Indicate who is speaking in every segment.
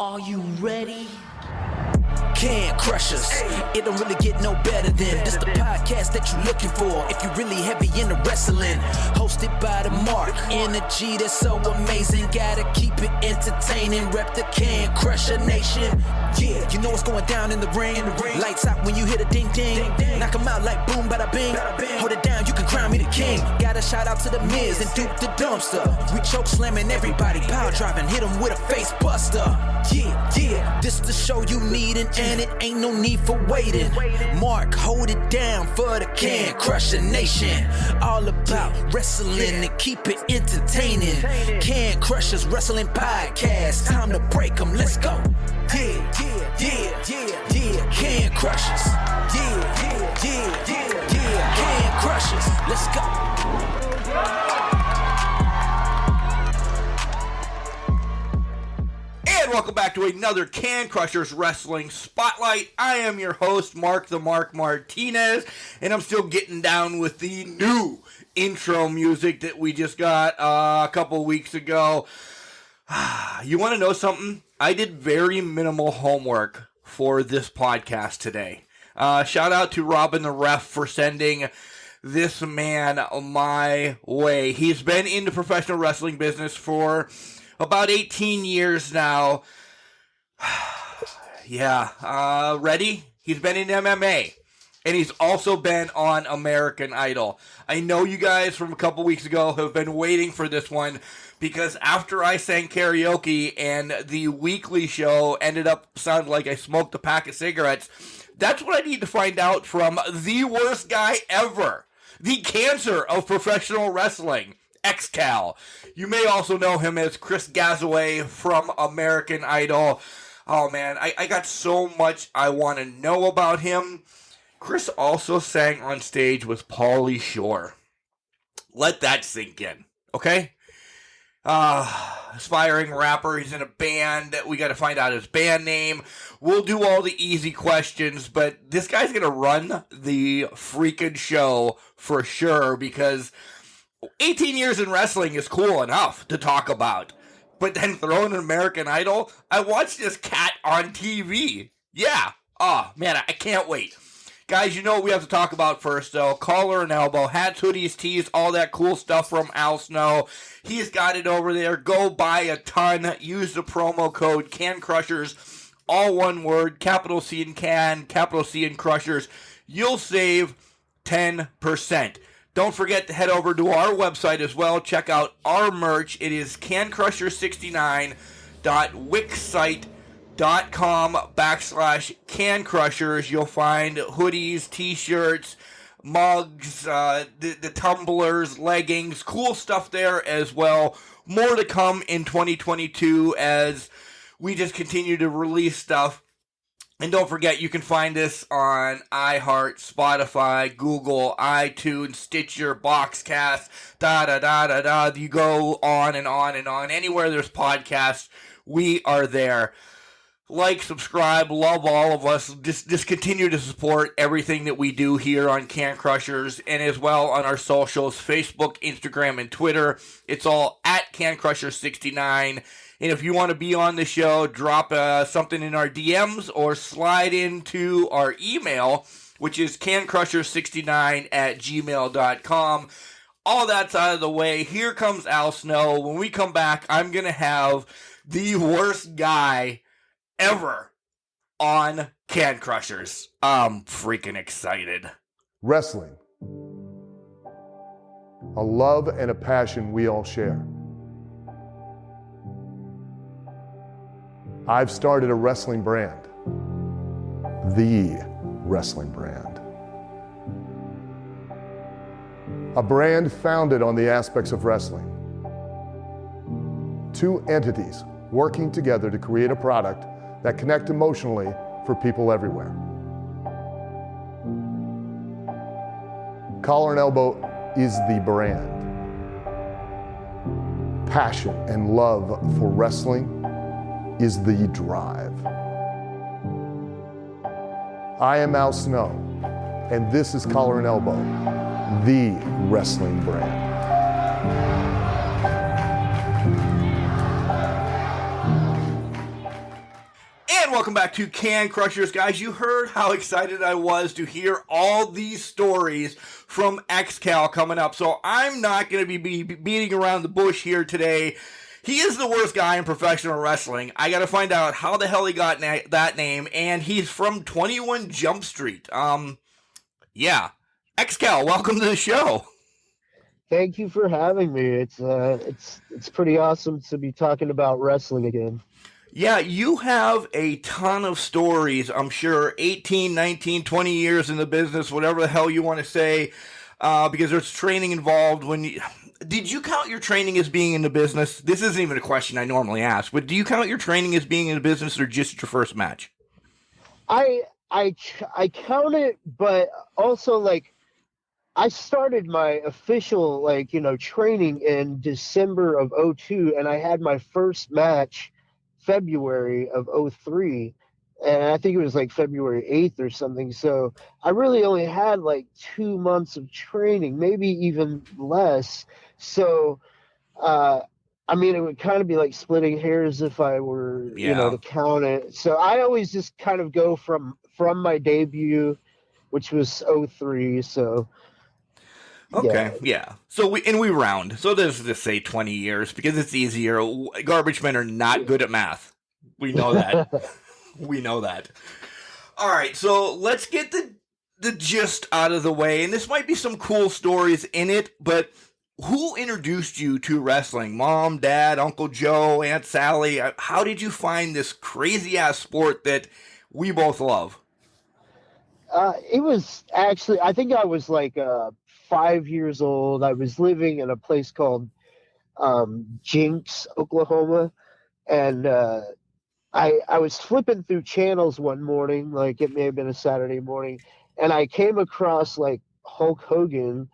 Speaker 1: Are you ready? Can crush us. It don't really get no better than this the podcast that you're looking for if you're really heavy into wrestling. Hosted by the Mark. Energy that's so amazing. Gotta keep it entertaining. Rep the Can Crusher Nation. Yeah, you know what's going down in the ring. Lights out when you hit a ding ding. Knock 'em out like boom bada bing. Hold it down, you can crown me the king. Got a shout out to the Miz and Duke the Dumpster. We choke slamming everybody, power driving, hit 'em with a face buster. Yeah, this the show you need and it ain't no need for waiting. Mark, hold it down for the Can Crusher Nation. All about wrestling and keep it entertaining. Can Crushers Wrestling Podcast. Time to break 'em, let's go. Yeah, Can Crushers. Yeah, Can Crushers. Let's go.
Speaker 2: And welcome back to another Can Crushers Wrestling Spotlight. I am your host, Mark the Mark Martinez, and I'm still getting down with the new intro music that we just got a couple weeks ago. You want to know something? I did very minimal homework for this podcast today. Shout out to Robin the Ref for sending this man my way. He's been in the professional wrestling business for about 18 years now. Ready? He's been in MMA. And he's also been on American Idol. I know you guys from a couple weeks ago have been waiting for this one because after I sang karaoke and the weekly show ended up sounding like I smoked a pack of cigarettes, that's what I need to find out from the worst guy ever. The cancer of professional wrestling. X-Cal. You may also know him as Chris Gazaway from American Idol. Oh man, I got so much I want to know about him. Chris also sang on stage with Pauly Shore. Let that sink in, okay? Aspiring rapper, he's in a band. We got to find out his band name. We'll do all the easy questions, but this guy's going to run the freaking show for sure because 18 years in wrestling is cool enough to talk about. But then throw in an American Idol? I watched this cat on TV. Yeah. Oh, man, I can't wait. Guys, you know what we have to talk about first, though. Collar and elbow, hats, hoodies, tees, all that cool stuff from Al Snow. He's got it over there. Go buy a ton. Use the promo code CANCRUSHERS. All one word, capital C in Can, capital C in Crushers. You'll save 10%. Don't forget to head over to our website as well. Check out our merch. It is cancrusher69.wixsite.com/cancrushers. You'll find hoodies, t-shirts, mugs, the tumblers, leggings, cool stuff there as well. More to come in 2022 as we just continue to release stuff. And don't forget, you can find us on iHeart, Spotify, Google, iTunes, Stitcher, Boxcast, You go on and on and on. Anywhere there's podcasts, we are there. Like, subscribe, love all of us. Just continue to support everything that we do here on Can Crushers and as well on our socials, Facebook, Instagram, and Twitter. It's all at CanCrusher69. And if you want to be on the show, drop something in our DMs or slide into our email, which is cancrusher69@gmail.com. All that's out of the way. Here comes Al Snow. When we come back, I'm going to have the worst guy ever on Can Crushers. I'm freaking excited.
Speaker 3: Wrestling. A love and a passion we all share. I've started a wrestling brand. The wrestling brand. A brand founded on the aspects of wrestling. Two entities working together to create a product that connect emotionally for people everywhere. Collar and Elbow is the brand. Passion and love for wrestling is the drive. I am Al Snow, and this is Collar and Elbow, the wrestling brand.
Speaker 2: And welcome back to Can Crushers, guys. You heard how excited I was to hear all these stories from XCal coming up. So I'm not going to be beating around the bush here today. He is the worst guy in professional wrestling. I got to find out how the hell he got that name, and he's from 21 Jump Street. Yeah. XCal, welcome to the show.
Speaker 4: Thank you for having me. It's pretty awesome to be talking about wrestling again.
Speaker 2: Yeah, you have a ton of stories, I'm sure, 18, 19, 20 years in the business, whatever the hell you want to say, because there's training involved. Did you count your training as being in the business? This isn't even a question I normally ask, but do you count your training as being in the business or just your first match?
Speaker 4: I count it, but also, like, I started my official, training in December of 2002, and I had my first match February of 2003, and I think it was like February 8th or something. So I really only had like 2 months of training, maybe even less. So, I mean, it would kind of be like splitting hairs if I were, to count it. So I always just kind of go from my debut, which was 2003. So.
Speaker 2: Okay, yeah. So we round. So let's just say 20 years because it's easier. Garbage men are not good at math. We know that. We know that. All right, so let's get the gist out of the way. And this might be some cool stories in it, but who introduced you to wrestling? Mom, Dad, Uncle Joe, Aunt Sally? How did you find this crazy-ass sport that we both love?
Speaker 4: It was actually, I think I was like 5 years old. I was living in a place called Jinx, Oklahoma, and I was flipping through channels one morning, like it may have been a Saturday morning, and I came across like Hulk Hogan,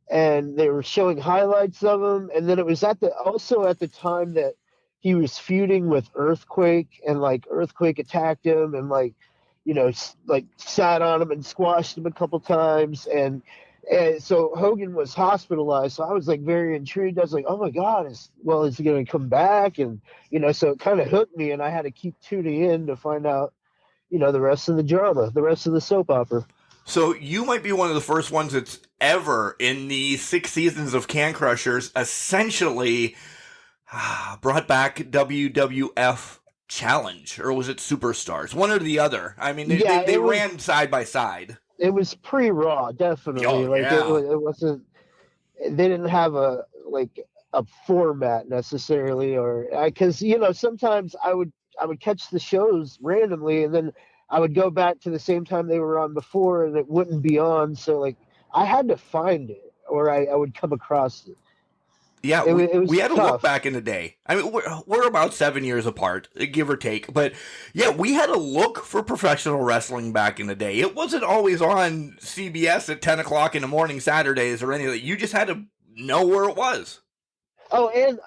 Speaker 4: and they were showing highlights of him, and then it was also at the time that he was feuding with Earthquake, and like Earthquake attacked him and like sat on him and squashed him a couple times, and so Hogan was hospitalized. So I was like very intrigued. I was like, oh my God, is he going to come back? And, so it kind of hooked me, and I had to keep tuning in to find out, the rest of the drama, the rest of the soap opera.
Speaker 2: So you might be one of the first ones that's ever in the 6 seasons of Can Crushers essentially brought back WWF Challenge, or was it Superstars? One or the other. I mean, they ran side by side.
Speaker 4: It was pre-Raw, definitely. It wasn't. They didn't have a format necessarily, or because sometimes I would catch the shows randomly, and then I would go back to the same time they were on before, and it wouldn't be on. So like I had to find it, or I would come across it.
Speaker 2: Yeah, we had to look back in the day. I mean, we're about 7 years apart, give or take. But, yeah, we had to look for professional wrestling back in the day. It wasn't always on CBS at 10 o'clock in the morning Saturdays or anything. You just had to know where it was.
Speaker 4: Oh, and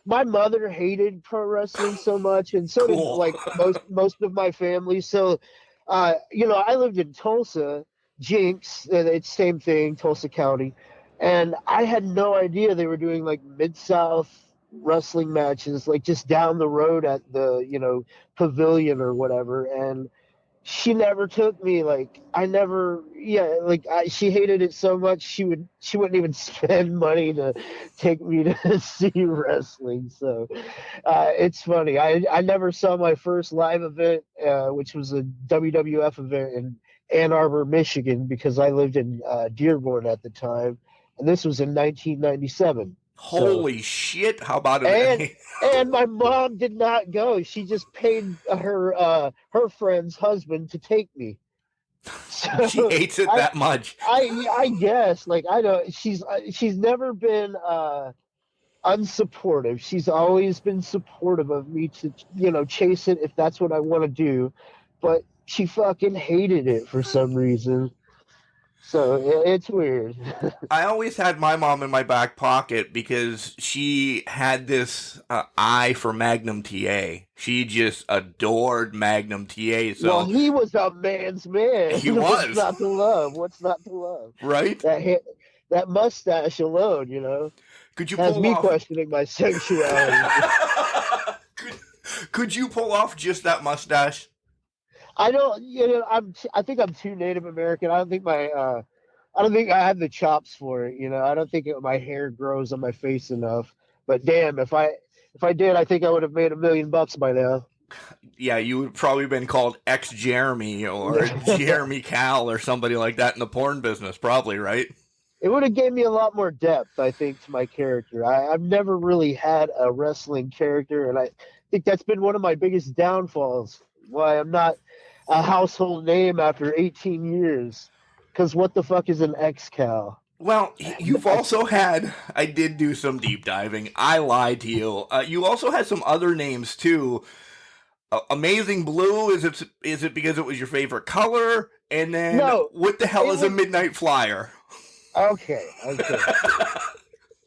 Speaker 4: my mother hated pro wrestling so much, and so did, like, most of my family. So, I lived in Tulsa, Jinx, it's same thing, Tulsa County. And I had no idea they were doing like Mid-South wrestling matches, like just down the road at the, pavilion or whatever. And she never took me. She hated it so much. She wouldn't even spend money to take me to see wrestling. So it's funny. I never saw my first live event, which was a WWF event in Ann Arbor, Michigan, because I lived in Dearborn at the time. And this was in 1997.
Speaker 2: Holy shit! How about it?
Speaker 4: And my mom did not go. She just paid her friend's husband to take me.
Speaker 2: So she hates it that much.
Speaker 4: I guess. Like I don't. She's never been unsupportive. She's always been supportive of me to chase it if that's what I want to do. But she fucking hated it for some reason. So it's weird.
Speaker 2: I always had my mom in my back pocket because she had this eye for Magnum TA. She just adored Magnum TA. So
Speaker 4: well, he was a man's man.
Speaker 2: He was.
Speaker 4: What's not to love? What's not to love?
Speaker 2: Right?
Speaker 4: That mustache alone,
Speaker 2: Could you
Speaker 4: has
Speaker 2: pull
Speaker 4: me
Speaker 2: off...
Speaker 4: questioning my sexuality.
Speaker 2: Could you pull off just that mustache?
Speaker 4: I don't, I think I'm too Native American. I don't think I have the chops for it. I don't think my hair grows on my face enough. But damn, if I did, I think I would have made $1,000,000 by now.
Speaker 2: Yeah, you would probably been called ex Jeremy or Jeremy Cal or somebody like that in the porn business, probably, right?
Speaker 4: It would have gave me a lot more depth, I think, to my character. I've never really had a wrestling character, and I think that's been one of my biggest downfalls. Why I'm not a household name after 18 years. Because what the fuck is an ex-Cal?
Speaker 2: Well, you've also had. I did do some deep diving. I lied to you. You also had some other names too. Amazing Blue. Is it because it was your favorite color? And then
Speaker 4: No,
Speaker 2: what the hell is a Midnight Flyer?
Speaker 4: Okay.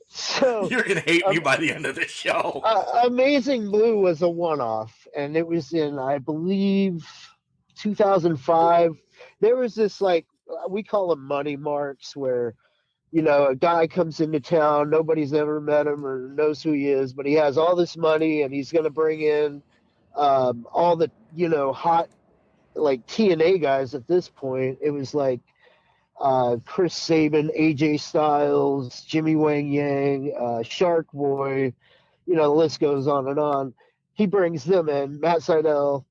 Speaker 4: So
Speaker 2: You're gonna hate me by the end of the show.
Speaker 4: Amazing Blue was a one-off, and it was in, I believe, 2005. There was this, like, we call them money marks, where a guy comes into town, nobody's ever met him or knows who he is, but he has all this money, and he's going to bring in all the hot, like, TNA guys. At this point, it was like Chris Sabin, AJ Styles, Jimmy Wang Yang, Shark Boy, the list goes on and on. He brings them in, Matt Sydal,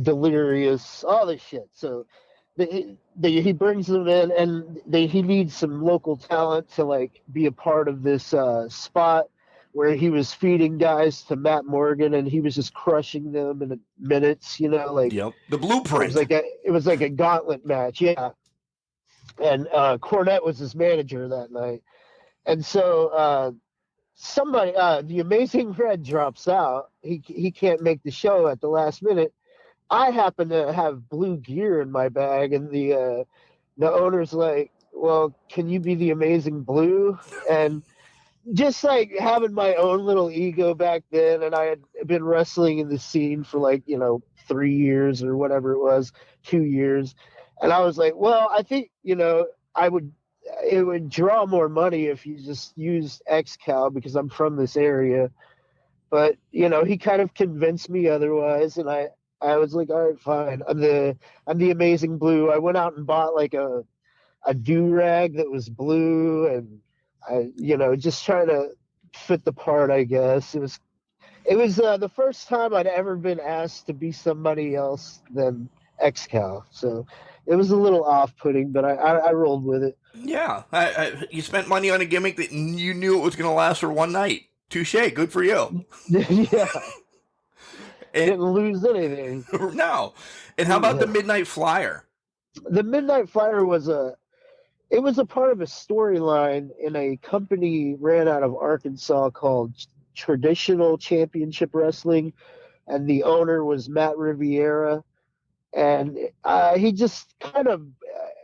Speaker 4: Delirious, all this shit. So he brings them in, and he needs some local talent to, like, be a part of this spot where he was feeding guys to Matt Morgan, and he was just crushing them in minutes. Like,
Speaker 2: yep, the blueprint.
Speaker 4: It was like a gauntlet match, yeah. And Cornette was his manager that night, and so somebody, the Amazing Red, drops out. He can't make the show at the last minute. I happen to have blue gear in my bag, and the owner's like, "Well, can you be the Amazing Blue?" And just like having my own little ego back then, and I had been wrestling in the scene for 3 years or whatever it was, 2 years, and I was like, "Well, I think it would draw more money if you just used X-Cal because I'm from this area." But he kind of convinced me otherwise, and I was like, all right, fine. I'm the Amazing Blue. I went out and bought like a do-rag that was blue, and I, just trying to fit the part, I guess. It was the first time I'd ever been asked to be somebody else than X-Cal. So it was a little off-putting, but I rolled with it.
Speaker 2: Yeah, you spent money on a gimmick that you knew it was going to last for one night. Touche, good for you.
Speaker 4: Yeah. Didn't lose anything.
Speaker 2: No. And how about the Midnight Flyer?
Speaker 4: The Midnight Flyer was a part of a storyline in a company ran out of Arkansas called Traditional Championship Wrestling, and the owner was Matt Riviera, and he just kind of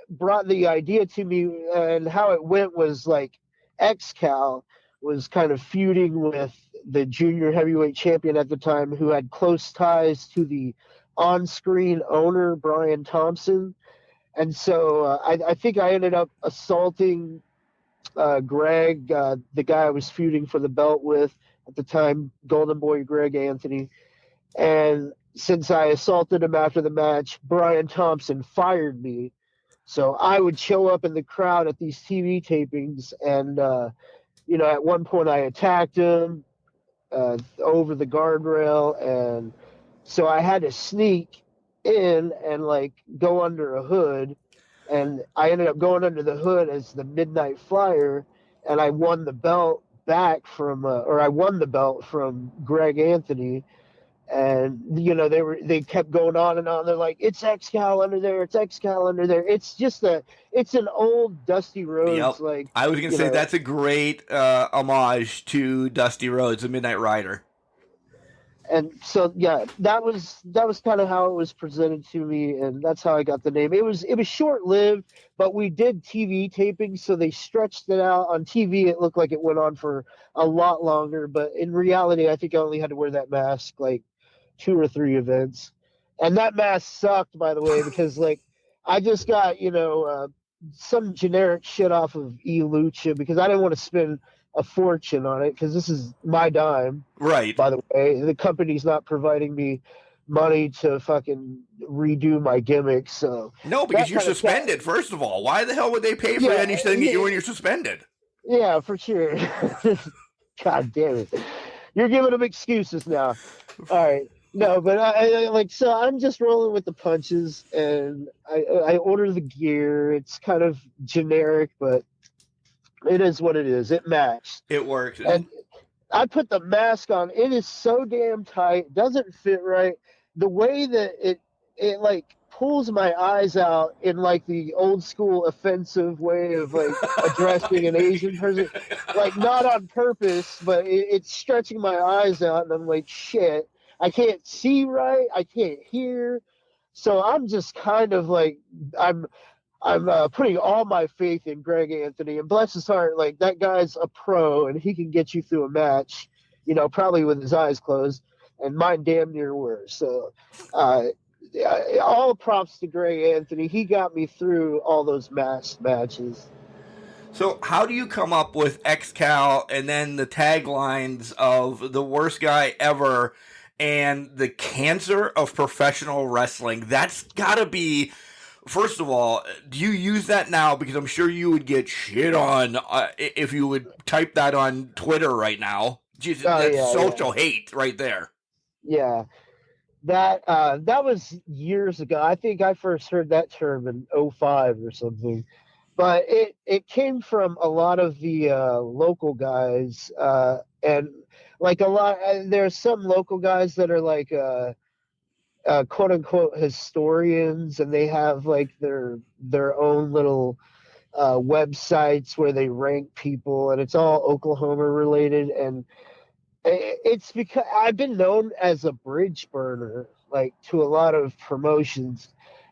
Speaker 4: brought the idea to me, and how it went was like X-Cal was kind of feuding with the junior heavyweight champion at the time, who had close ties to the on-screen owner, Brian Thompson. And so I think I ended up assaulting Greg, the guy I was feuding for the belt with at the time, Golden Boy Greg Anthony. And since I assaulted him after the match, Brian Thompson fired me. So I would show up in the crowd at these TV tapings, and at one point I attacked him over the guardrail, and so I had to sneak in and like go under a hood, and I ended up going under the hood as the Midnight Flyer, and I won the belt back from Greg Anthony. And they kept going on and on. They're like, it's X-Cal under there, it's X-Cal under there. It's an old Dusty Rhodes.
Speaker 2: Yep.
Speaker 4: Like,
Speaker 2: I was gonna say that's a great homage to Dusty Rhodes, the Midnight Rider.
Speaker 4: And so that was kind of how it was presented to me, and that's how I got the name. It was short lived, but we did TV tapings, so they stretched it out. On TV it looked like it went on for a lot longer, but in reality I think I only had to wear that mask like 2 or 3 events. And that mask sucked, by the way, because like I just got some generic shit off of eLucha because I didn't want to spend a fortune on it, because this is my dime.
Speaker 2: Right.
Speaker 4: By the way, the company's not providing me money to fucking redo my gimmick. So
Speaker 2: No, because
Speaker 4: that
Speaker 2: you're
Speaker 4: kind of
Speaker 2: suspended, first of all. Why the hell would they pay for
Speaker 4: Yeah,
Speaker 2: anything that you when you're suspended?
Speaker 4: yeah, for sure. God damn it. You're giving them excuses now. All right. No, but like, so I'm just rolling with the punches, and I order the gear. It's kind of generic, but it is what it is. It matched.
Speaker 2: It worked.
Speaker 4: And I put the mask on. It is so damn tight. Doesn't fit right. The way that it like pulls my eyes out in like the old school offensive way of like addressing an Asian person, like not on purpose, but it's stretching my eyes out, and I'm like, shit, I can't see right, I can't hear, so I'm just kind of like I'm putting all my faith in Greg Anthony, and bless his heart, like that guy's a pro, and he can get you through a match, probably with his eyes closed, and mine damn near were. So, all props to Greg Anthony. He got me through all those matches.
Speaker 2: So how do you come up with XCal and then the taglines of the worst guy ever and the cancer of professional wrestling? That's gotta be, first of all, do you use that now? Because I'm sure you would get shit on if you would type that on Twitter right now. Jeez, that's social hate right there.
Speaker 4: Yeah. That was years ago. I think I first heard that term in 2005 or something. But it came from a lot of the local guys, and like there's some local guys that are like quote unquote historians, and they have like their own little websites where they rank people, and it's all Oklahoma related. And it's because I've been known as a bridge burner, like to a lot of promotions,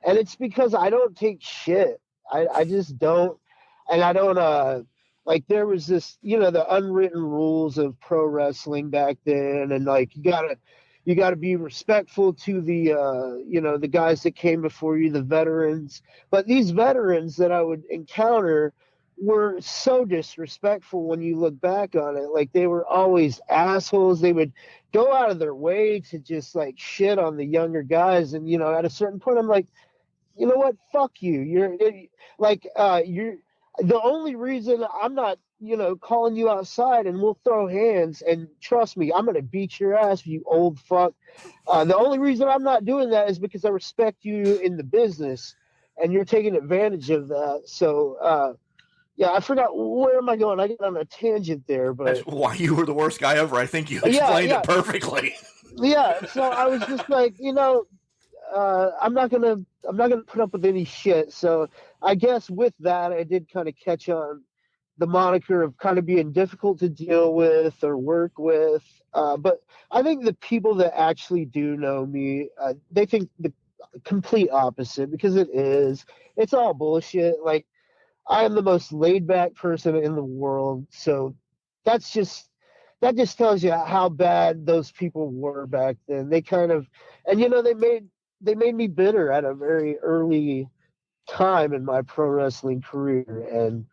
Speaker 4: and it's because I don't take shit. I just don't, and I don't like there was this, the unwritten rules of pro wrestling back then, and like you gotta be respectful to the the guys that came before you, the veterans. But these veterans that I would encounter were so disrespectful when you look back on it. Like they were always assholes. They would go out of their way to just like shit on the younger guys, and at a certain point I'm like, you know what? Fuck you. You're the only reason I'm not, calling you outside and we'll throw hands, and trust me, I'm going to beat your ass, you old fuck. The only reason I'm not doing that is because I respect you in the business, and you're taking advantage of that. So, yeah, I forgot, where am I going? I got on a tangent there, but
Speaker 2: that's why you were the worst guy ever. I think you explained it perfectly.
Speaker 4: Yeah. So I was just like, I'm not gonna put up with any shit. So I guess with that, I did kind of catch on the moniker of kind of being difficult to deal with or work with. But I think the people that actually do know me, they think the complete opposite, because it's all bullshit. Like, I am the most laid back person in the world. So that just tells you how bad those people were back then. They kind of, and they made me bitter at a very early time in my pro wrestling career, and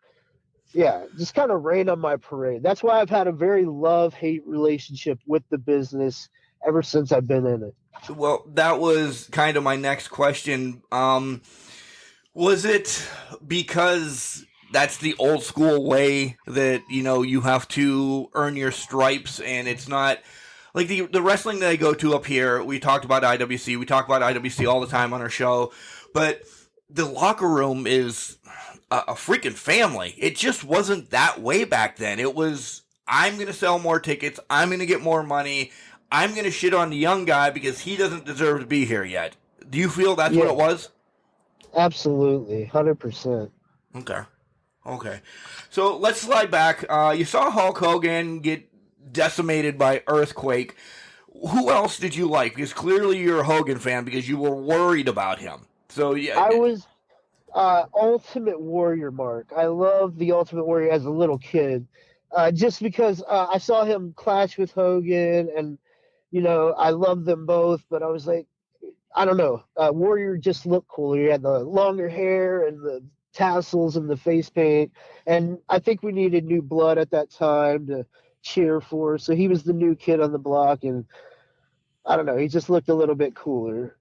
Speaker 4: yeah, just kind of rain on my parade. That's why I've had a very love-hate relationship with the business ever since I've been in it.
Speaker 2: Well, that was kind of my next question. Was it because that's the old school way that, you have to earn your stripes, and it's not like the wrestling that I go to up here? We talked about IWC. We talk about IWC all the time on our show, but the locker room is a freaking family. It just wasn't that way back then. It was, I'm going to sell more tickets. I'm going to get more money. I'm going to shit on the young guy because he doesn't deserve to be here yet. Do you feel that's what it was?
Speaker 4: Absolutely. 100%.
Speaker 2: Okay. So let's slide back. You saw Hulk Hogan get decimated by earthquake. Who else did you like? Because clearly you're a Hogan fan because you were worried about him. So yeah,
Speaker 4: I was Ultimate Warrior, Mark. I loved the Ultimate Warrior as a little kid, just because I saw him clash with Hogan, and I loved them both. But I was like, I don't know, Warrior just looked cooler. He had the longer hair and the tassels and the face paint, and I think we needed new blood at that time to cheer for. So he was the new kid on the block, and I don't know. He just looked a little bit cooler.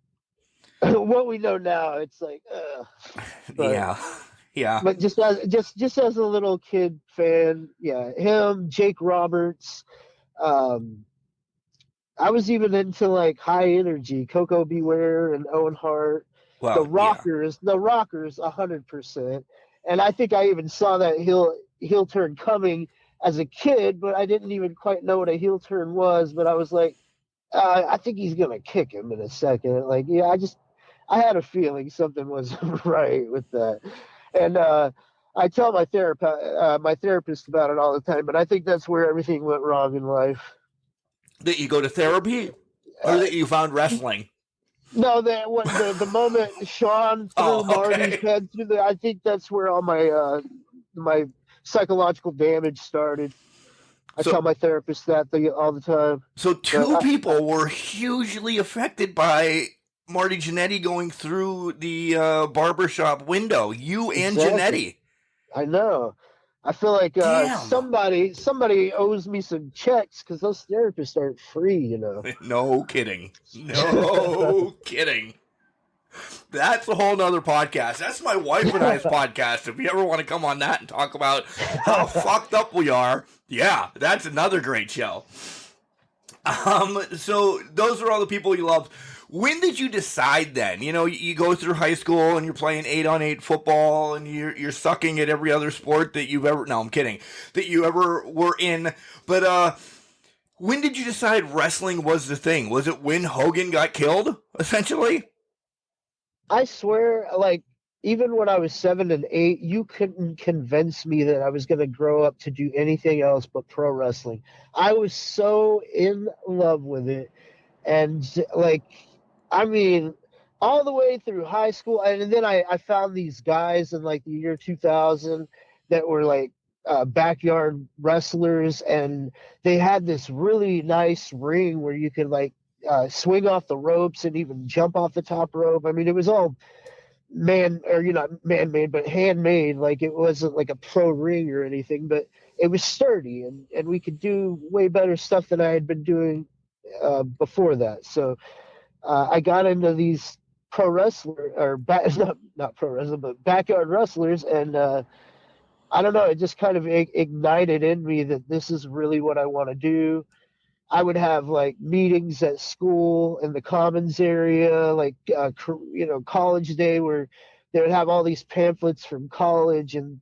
Speaker 4: What we know now, it's like, but
Speaker 2: Yeah. Yeah.
Speaker 4: but just as a little kid fan, yeah, him, Jake Roberts. Um, I was even into like High Energy, Coco Beware, and Owen Hart.
Speaker 2: Well, yeah.
Speaker 4: The Rockers, 100%. And I think I even saw that heel turn coming as a kid, but I didn't even quite know what a heel turn was. But I was like, I think he's gonna kick him in a second. Like, yeah, I had a feeling something was right with that. And I tell my therapist about it all the time. But I think that's where everything went wrong in life.
Speaker 2: That you go to therapy, or that you found wrestling?
Speaker 4: No, the moment Sean threw Marty's
Speaker 2: Okay.
Speaker 4: head through I think that's where all my psychological damage started. I tell my therapist that all the time.
Speaker 2: So two people were hugely affected by Marty Jannetty going through the barbershop window. You and Jannetty.
Speaker 4: I know. I feel like
Speaker 2: Damn.
Speaker 4: somebody owes me some checks because those therapists aren't free, you know.
Speaker 2: No kidding. No kidding. That's a whole nother podcast. That's my wife and I's podcast. If you ever want to come on that and talk about how fucked up we are, yeah, that's another great show. So those are all the people you loved. When did you decide then? You know, you go through high school and you're playing 8-on-8 football and you're sucking at every other sport that you've ever, no, I'm kidding, that you ever were in. But when did you decide wrestling was the thing? Was it when Hogan got killed, essentially?
Speaker 4: I swear, like, even when I was 7 and 8, you couldn't convince me that I was going to grow up to do anything else but pro wrestling. I was so in love with it. And, like, I mean, all the way through high school. And then I found these guys in, like, the year 2000 that were, like, backyard wrestlers. And they had this really nice ring where you could, like, swing off the ropes and even jump off the top rope. I mean, it was all not man-made, but handmade. Like, it wasn't like a pro ring or anything, but it was sturdy, and we could do way better stuff than I had been doing before that. So I got into these pro wrestler or not pro wrestler, but backyard wrestlers, and I don't know, it just kind of ignited in me that this is really what I want to do. I would have like meetings at school in the commons area, like college day, where they would have all these pamphlets from college, and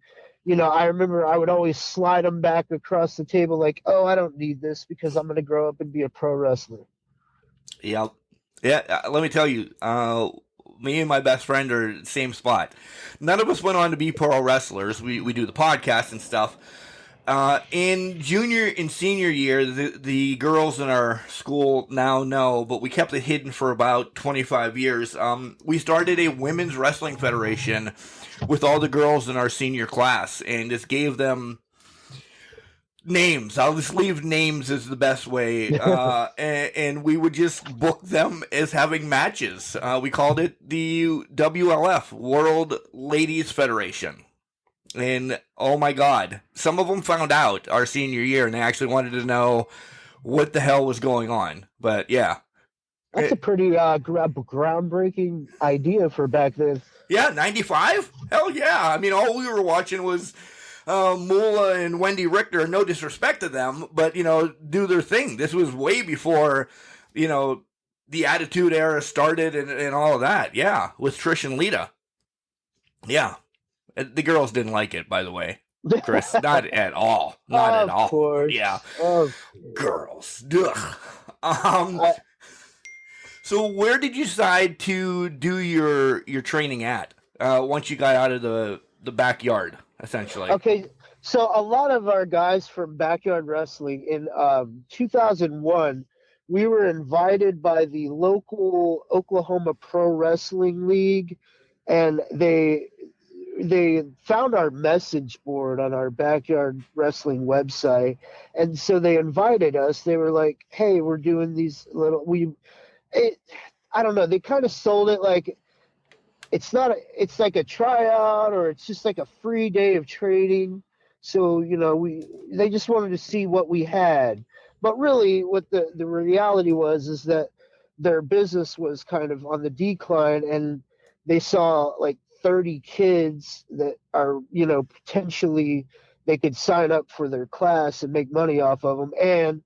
Speaker 4: I remember I would always slide them back across the table, like, oh, I don't need this because I'm going to grow up and be a pro wrestler.
Speaker 2: Yeah. Let me tell you, me and my best friend are in the same spot. None of us went on to be pro wrestlers. We do the podcast and stuff. In junior and senior year, the girls in our school now know, but we kept it hidden for about 25 years. We started a women's wrestling federation with all the girls in our senior class, and just gave them names. I'll just leave names as the best way. And we would just book them as having matches. We called it the WLF, World Ladies Federation. And oh my God, some of them found out our senior year and they actually wanted to know what the hell was going on. But yeah.
Speaker 4: That's a pretty groundbreaking idea for back then.
Speaker 2: Yeah, 95? Hell yeah. I mean, all we were watching was Moolah and Wendy Richter. No disrespect to them, but, do their thing. This was way before, the Attitude Era started and all of that. Yeah, with Trish and Lita. Yeah. The girls didn't like it, by the way, Chris. Not at all. Not at all. Of course. Yeah. Girls. Ugh. So where did you decide to do your training at once you got out of the backyard, essentially?
Speaker 4: Okay, so a lot of our guys from backyard wrestling in 2001, we were invited by the local Oklahoma Pro Wrestling League, and they found our message board on our backyard wrestling website, and so they invited us. They were like, hey, we're doing these I don't know, they kind of sold it like it's like a tryout, or it's just like a free day of training. So they just wanted to see what we had, but really what the reality was is that their business was kind of on the decline, and they saw like 30 kids that are, you know, potentially they could sign up for their class and make money off of them. And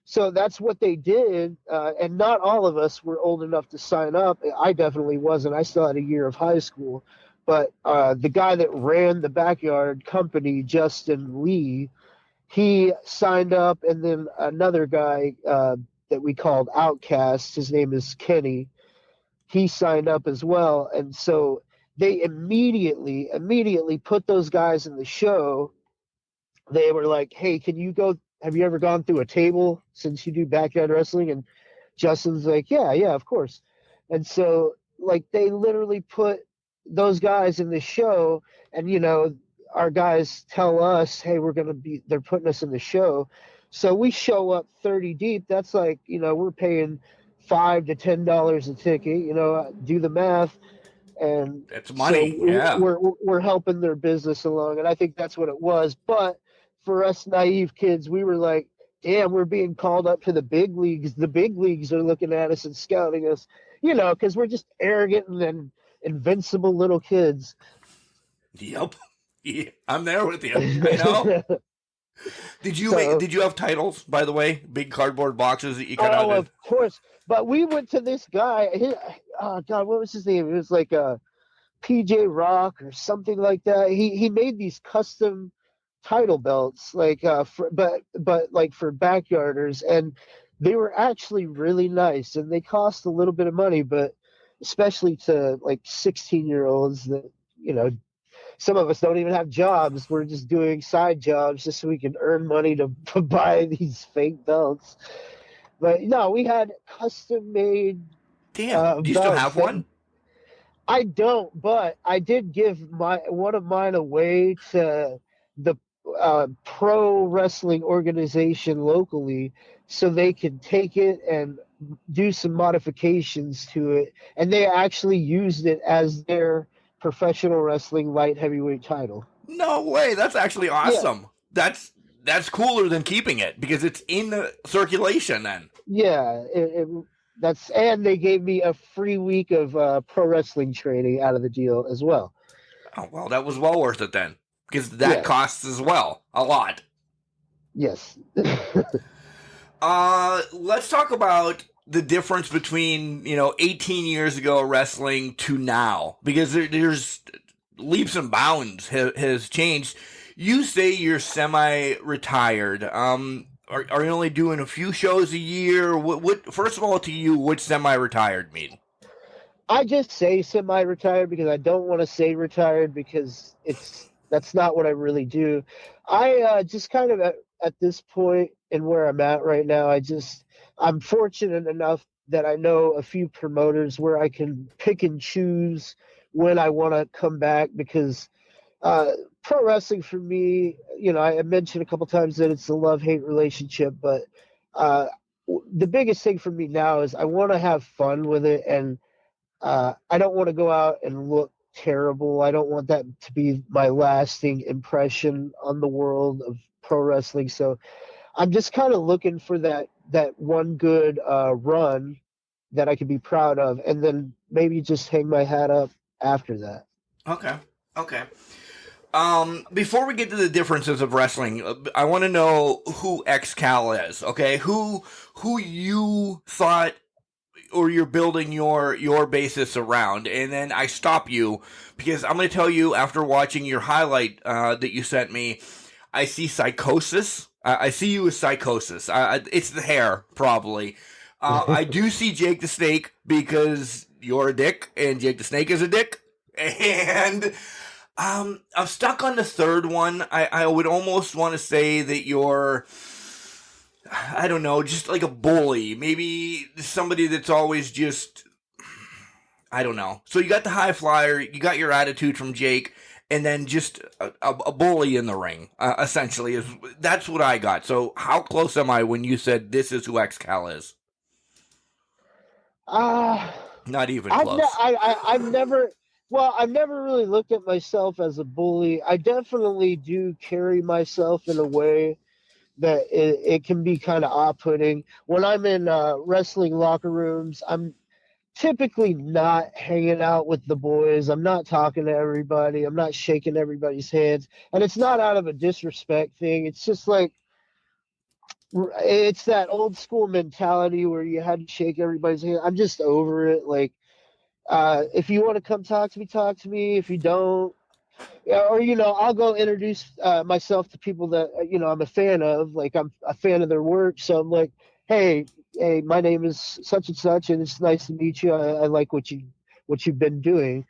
Speaker 4: so that's what they did. And not all of us were old enough to sign up. I definitely wasn't. I still had a year of high school. But the guy that ran the backyard company, Justin Lee, he signed up. And then another guy that we called Outcast, his name is Kenny, he signed up as well. And so they immediately put those guys in the show. They were like, hey, can you go? Have you ever gone through a table since you do backyard wrestling? And Justin's like, yeah, of course. And so, like, they literally put those guys in the show, and, you know, our guys tell us, hey, they're putting us in the show. So we show up 30 deep. That's like, you know, we're paying $5 to $10 a ticket, you know, do the math. And
Speaker 2: it's money.
Speaker 4: So
Speaker 2: yeah.
Speaker 4: We're helping their business along. And I think that's what it was. But for us naive kids, we were like, damn, we're being called up to the big leagues. The big leagues are looking at us and scouting us, you know, because we're just arrogant and invincible little kids.
Speaker 2: Yep. Yeah, I'm there with you. I know. Did you have titles, by the way? Big cardboard boxes that you cut out?
Speaker 4: Oh, of course. But we went to this guy. Oh, God, what was his name? It was like a PJ Rock or something like that. He made these custom title belts, like but like for backyarders, and they were actually really nice, and they cost a little bit of money, but especially to like 16-year-olds that, you know, some of us don't even have jobs. We're just doing side jobs just so we can earn money to buy these fake belts. But no, we had custom made.
Speaker 2: Damn, do you still have one?
Speaker 4: I don't, but I did give one of mine away to the pro wrestling organization locally, so they could take it and do some modifications to it, and they actually used it as their professional wrestling light heavyweight title.
Speaker 2: No way! That's actually awesome. Yeah. That's cooler than keeping it, because it's in the circulation then.
Speaker 4: Yeah, and they gave me a free week of pro wrestling training out of the deal as well.
Speaker 2: Oh, well, that was well worth it then, because that costs as well a lot.
Speaker 4: Yes.
Speaker 2: Let's talk about the difference between, 18 years ago wrestling to now, because there's leaps and bounds has changed. You say you're semi-retired. Are you only doing a few shows a year? What first of all, to you, what's semi-retired mean?
Speaker 4: I just say semi-retired because I don't want to say retired, because that's not what I really do. I just kind of at this point and where I'm at right now, I'm fortunate enough that I know a few promoters where I can pick and choose when I want to come back, because pro wrestling for me, I mentioned a couple times that it's a love-hate relationship, but the biggest thing for me now is I want to have fun with it, and I don't want to go out and look terrible. I don't want that to be my lasting impression on the world of pro wrestling. So I'm just kind of looking for that one good run that I can be proud of, and then maybe just hang my hat up after that.
Speaker 2: Okay. Before we get to the differences of wrestling, I want to know who X-Cal is. Okay, who you thought, or you're building your basis around, and then I stop you because I'm going to tell you, after watching your highlight that you sent me, I see Psychosis. I see you as Psychosis. It's the hair, probably. I do see Jake the Snake, because you're a dick, and Jake the Snake is a dick. And I'm stuck on the third one. I would almost want to say that you're, I don't know, just like a bully. Maybe somebody that's always just, I don't know. So you got the high flyer, you got your attitude from Jake, and then just a bully in the ring, essentially. That's what I got. So how close am I when you said this is who X-Cal is? Not even close.
Speaker 4: I've never really looked at myself as a bully. I definitely do carry myself in a way that it can be kind of off-putting. When I'm in wrestling locker rooms, I'm typically not hanging out with the boys. I'm not talking to everybody. I'm not shaking everybody's hands. And it's not out of a disrespect thing. It's just like, it's that old school mentality where you had to shake everybody's hand. I'm just over it. Like, if you want to come talk to me, talk to me. If you don't, yeah, or I'll go introduce myself to people that I'm a fan of. Like, I'm a fan of their work, so I'm like, hey, my name is such and such, and it's nice to meet you. I like what you've been doing.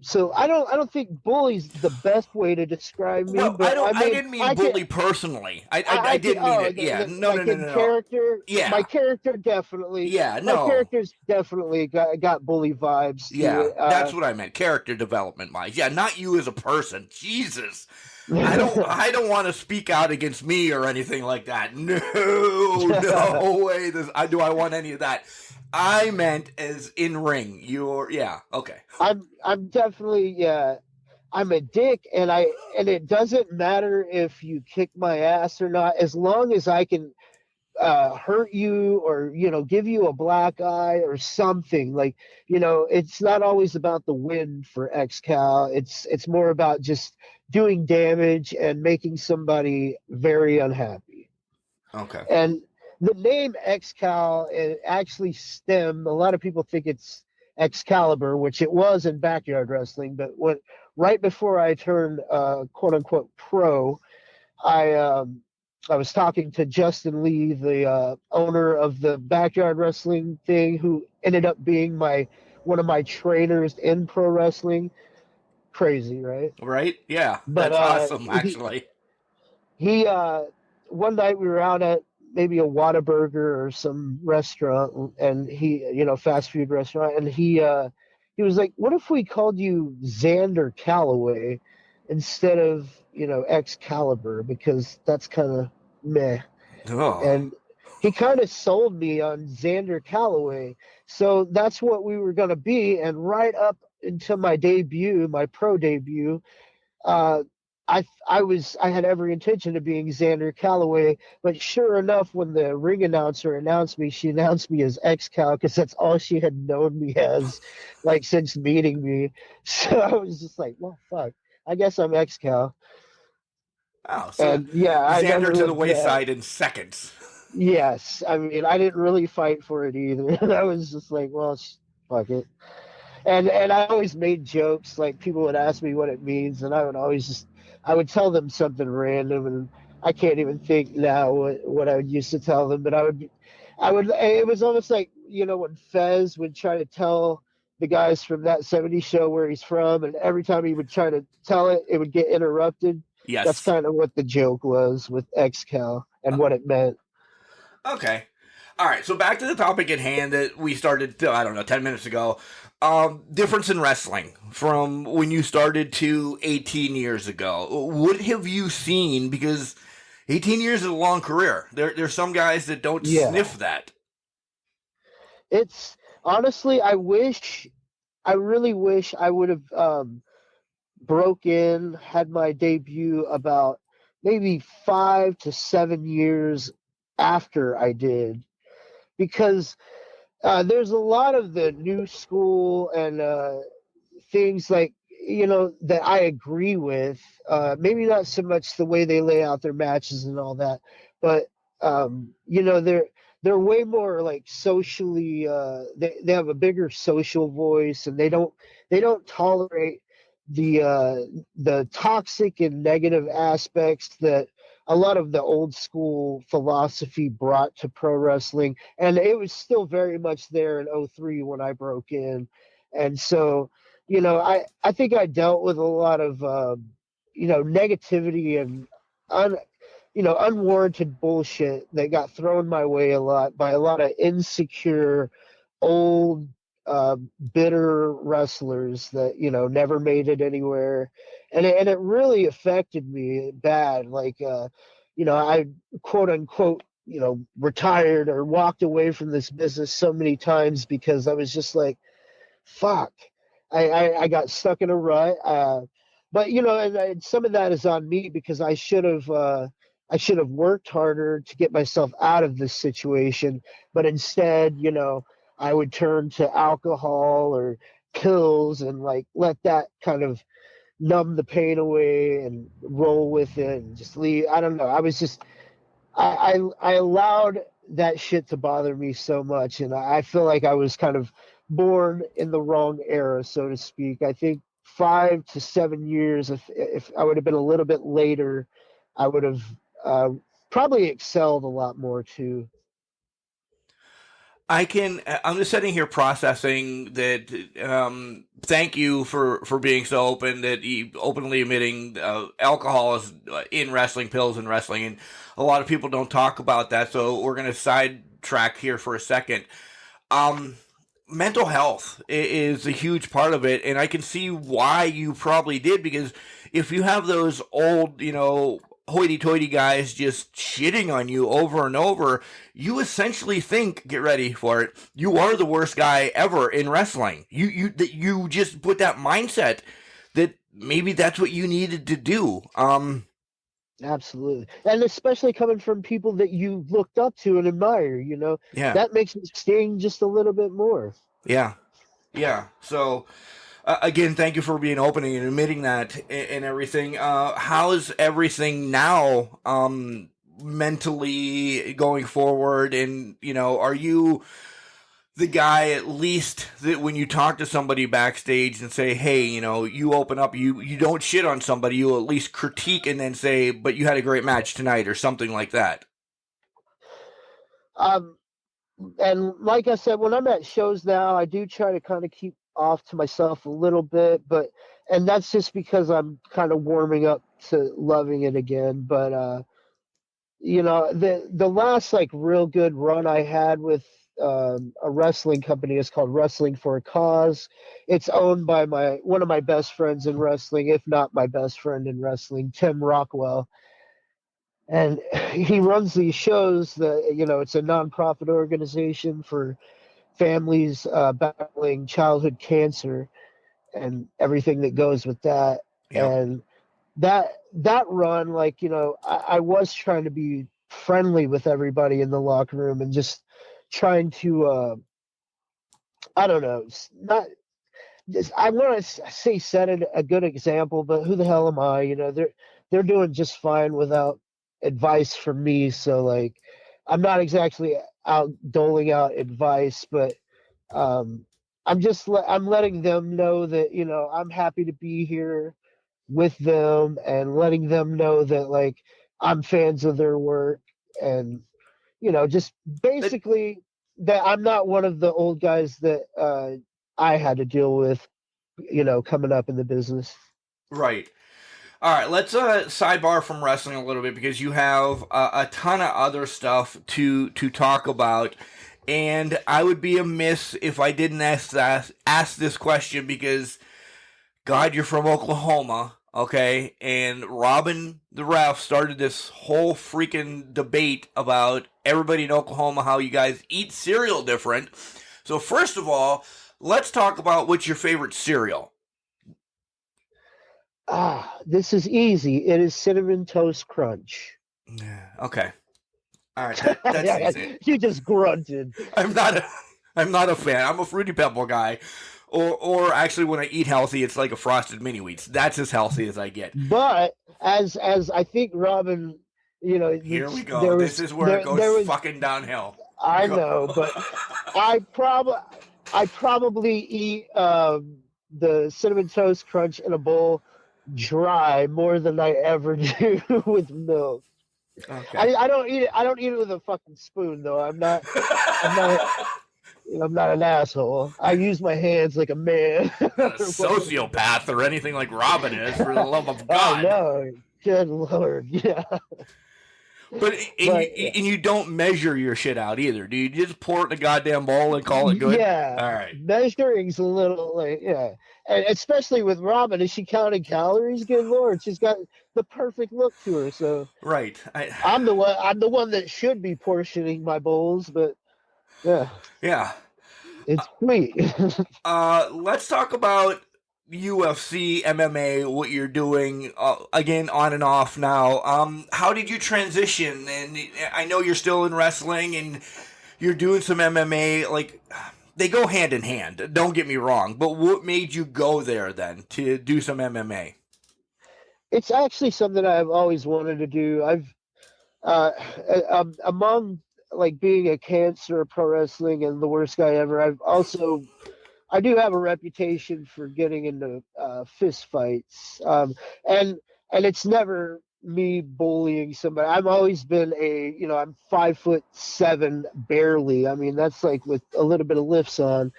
Speaker 4: So I don't think bully's the best way to describe me,
Speaker 2: Well,
Speaker 4: but I
Speaker 2: I
Speaker 4: mean,
Speaker 2: didn't mean bully personally. I
Speaker 4: I can,
Speaker 2: didn't mean it. Yeah, no,
Speaker 4: like
Speaker 2: no, no,
Speaker 4: in
Speaker 2: no, no.
Speaker 4: character.
Speaker 2: Yeah,
Speaker 4: My character definitely.
Speaker 2: yeah,
Speaker 4: My
Speaker 2: no.
Speaker 4: character's definitely got bully vibes to
Speaker 2: Yeah,
Speaker 4: it.
Speaker 2: that's what I meant. Character development wise. Yeah, not you as a person. Jesus. I don't want to speak out against me or anything like that. No, no way. I want any of that. I meant as in ring. Yeah, okay.
Speaker 4: I'm definitely, yeah. I'm a dick, and it doesn't matter if you kick my ass or not, as long as I can hurt you or give you a black eye or something. Like, it's not always about the win for XCal. It's more about just doing damage and making somebody very unhappy.
Speaker 2: Okay.
Speaker 4: And the name XCal, it actually stemmed. A lot of people think it's Excalibur, which it was in backyard wrestling, but right before I turned quote unquote pro, I was talking to Justin Lee, the owner of the backyard wrestling thing, who ended up being one of my trainers in pro wrestling. Crazy, right?
Speaker 2: Right? Yeah,
Speaker 4: But
Speaker 2: that's awesome, actually.
Speaker 4: he one night we were out at maybe a Whataburger or some restaurant, and fast food restaurant, and he was like, "What if we called you Xander Calloway instead of Excalibur, because that's kind of meh."
Speaker 2: Oh.
Speaker 4: And he kind of sold me on Xander Calloway, so that's what we were going to be. And right up until my debut, my pro debut, uh, I had every intention of being Xander Calloway, but sure enough, when the ring announcer announced me, she announced me as X-Cal, because that's all she had known me as, like, since meeting me. So I was just like, well, fuck, I guess I'm X-Cal.
Speaker 2: Oh, so
Speaker 4: And yeah, I
Speaker 2: Xander
Speaker 4: never
Speaker 2: to the
Speaker 4: looked
Speaker 2: wayside in seconds.
Speaker 4: Yes, I mean, I didn't really fight for it either. I was just like, well, fuck it. And I always made jokes, like people would ask me what it means, and I would tell them something random, and I can't even think now what I would used to tell them, but it was almost like, when Fez would try to tell the guys from that '70s show where he's from, and every time he would try to tell it, it would get interrupted.
Speaker 2: Yes.
Speaker 4: That's kind of what the joke was with XCal and what it meant.
Speaker 2: Okay. All right, so back to the topic at hand that we started, I don't know, 10 minutes ago. Difference in wrestling from when you started to 18 years ago. What have you seen? Because 18 years is a long career. There's some guys that don't sniff that.
Speaker 4: It's honestly, I really wish I would have broke in, had my debut about maybe 5 to 7 years after I did, because there's a lot of the new school and things like that I agree with. Maybe not so much the way they lay out their matches and all that, but they're way more like socially. They have a bigger social voice, and they don't tolerate the toxic and negative aspects that a lot of the old school philosophy brought to pro wrestling, and it was still very much there in '03 when I broke in. And so, I think I dealt with a lot of negativity and unwarranted bullshit that got thrown my way a lot by a lot of insecure old bitter wrestlers that never made it anywhere, and it really affected me bad. Like I quote unquote retired or walked away from this business so many times because I was just like, fuck, I got stuck in a rut. But and some of that is on me, because I should have I should have worked harder to get myself out of this situation. But instead, you know, I would turn to alcohol or pills and like let that kind of numb the pain away and roll with it and just leave. I don't know. I was just I allowed that shit to bother me so much, and I feel like I was kind of born in the wrong era, so to speak. I think 5 to 7 years, if I would have been a little bit later, I would have uh, probably excelled a lot more too.
Speaker 2: I'm just sitting here processing that. Thank you for being so open, that you openly admitting alcohol is in wrestling, pills in wrestling, and a lot of people don't talk about that. So we're going to sidetrack here for a second. Mental health is a huge part of it, and I can see why you probably did, because if you have those old, hoity-toity guys just shitting on you over and over, you essentially think, get ready for it, you are the worst guy ever in wrestling. You just put that mindset that maybe that's what you needed to do.
Speaker 4: Absolutely. And especially coming from people that you looked up to and admire,
Speaker 2: Yeah.
Speaker 4: that makes it sting just a little bit more.
Speaker 2: Yeah. So, again, thank you for being open and admitting that and everything. How's everything now, mentally going forward? And, are you the guy, at least, that when you talk to somebody backstage and say, hey, you open up, you don't shit on somebody, you at least critique and then say, but you had a great match tonight, or something like that?
Speaker 4: And like I said, when I'm at shows now, I do try to kind of keep off to myself a little bit, and that's just because I'm kind of warming up to loving it again. But the last like real good run I had with a wrestling company is called Wrestling for a Cause. It's owned by one of my best friends in wrestling, if not my best friend in wrestling, Tim Rockwell. And he runs these shows that, it's a nonprofit organization for families battling childhood cancer and everything that goes with that.
Speaker 2: Yep.
Speaker 4: And that run, like, I was trying to be friendly with everybody in the locker room and just trying to, I don't know, not just, I want to say set a good example, but who the hell am I? They're doing just fine without advice from me. So like, I'm not exactly out doling out advice, but I'm letting them know that, I'm happy to be here with them, and letting them know that like I'm fans of their work, and just basically that I'm not one of the old guys that I had to deal with, coming up in the business.
Speaker 2: Right. All right, let's sidebar from wrestling a little bit, because you have a ton of other stuff to talk about, and I would be amiss if I didn't ask this question, because, God, you're from Oklahoma, okay? And Robin, the ref, started this whole freaking debate about everybody in Oklahoma, how you guys eat cereal different. So first of all, let's talk about what's your favorite cereal.
Speaker 4: This is easy. It is Cinnamon Toast Crunch.
Speaker 2: Okay. All right. That's easy.
Speaker 4: You just grunted.
Speaker 2: I'm not a fan. I'm a Fruity Pebble guy. Or actually, when I eat healthy, it's like a Frosted Mini Wheats. That's as healthy as I get.
Speaker 4: But as I think Robin,
Speaker 2: here we go. This is where it goes fucking downhill.
Speaker 4: I know, but I probably eat the Cinnamon Toast Crunch in a bowl dry more than I ever do with milk.
Speaker 2: Okay.
Speaker 4: I don't eat it with a fucking spoon though. I'm not an asshole. I use my hands like a man.
Speaker 2: Not a sociopath or anything like Robin is, for the love of God.
Speaker 4: Oh no, good Lord, yeah.
Speaker 2: But you don't measure your shit out either. Do you just pour it in a goddamn bowl and call it good?
Speaker 4: Yeah.
Speaker 2: All right.
Speaker 4: Measuring's a little like, yeah. And especially with Robin, is she counting calories? Good Lord, she's got the perfect look to her. So
Speaker 2: right.
Speaker 4: I'm the one that should be portioning my bowls, but yeah.
Speaker 2: Yeah.
Speaker 4: It's sweet.
Speaker 2: Let's talk about UFC, MMA, what you're doing, again, on and off now. How did you transition? And I know you're still in wrestling and you're doing some MMA. Like, they go hand in hand. Don't get me wrong. But what made you go there then to do some MMA?
Speaker 4: It's actually something I've always wanted to do. Uh, among like being a cancer pro wrestling and the worst guy ever, I do have a reputation for getting into fist fights, and it's never me bullying somebody. I've always been I'm 5'7" barely. I mean, that's like with a little bit of lifts on,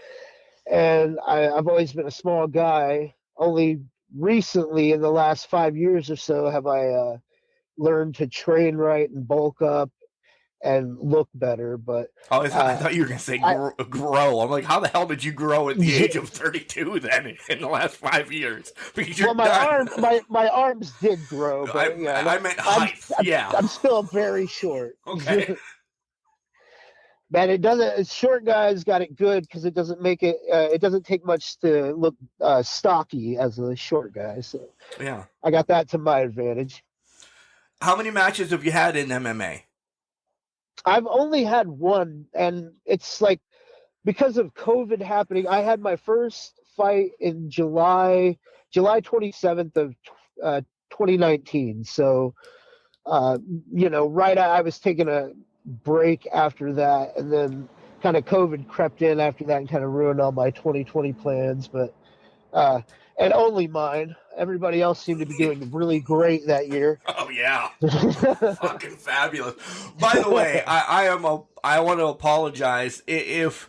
Speaker 4: and I've always been a small guy. Only recently, in the last 5 years or so, have I learned to train right and bulk up and look better. But
Speaker 2: Oh, I thought you were going to say grow. I'm like, how the hell did you grow at the age of 32 then in the last 5 years? Because you're
Speaker 4: my arms did grow, but
Speaker 2: I meant height.
Speaker 4: I'm still very short.
Speaker 2: Okay.
Speaker 4: Man, it doesn't. Short guys got it good because it doesn't make it. It doesn't take much to look stocky as a short guy. So
Speaker 2: yeah,
Speaker 4: I got that to my advantage.
Speaker 2: How many matches have you had in MMA?
Speaker 4: I've only had one, and it's like because of COVID happening. I had my first fight in July 27th of 2019. So, I was taking a break after that, and then kind of COVID crept in after that and kind of ruined all my 2020 plans. But and only mine. Everybody else seemed to be doing really great that year.
Speaker 2: Oh yeah, fucking fabulous. By the way, I want to apologize if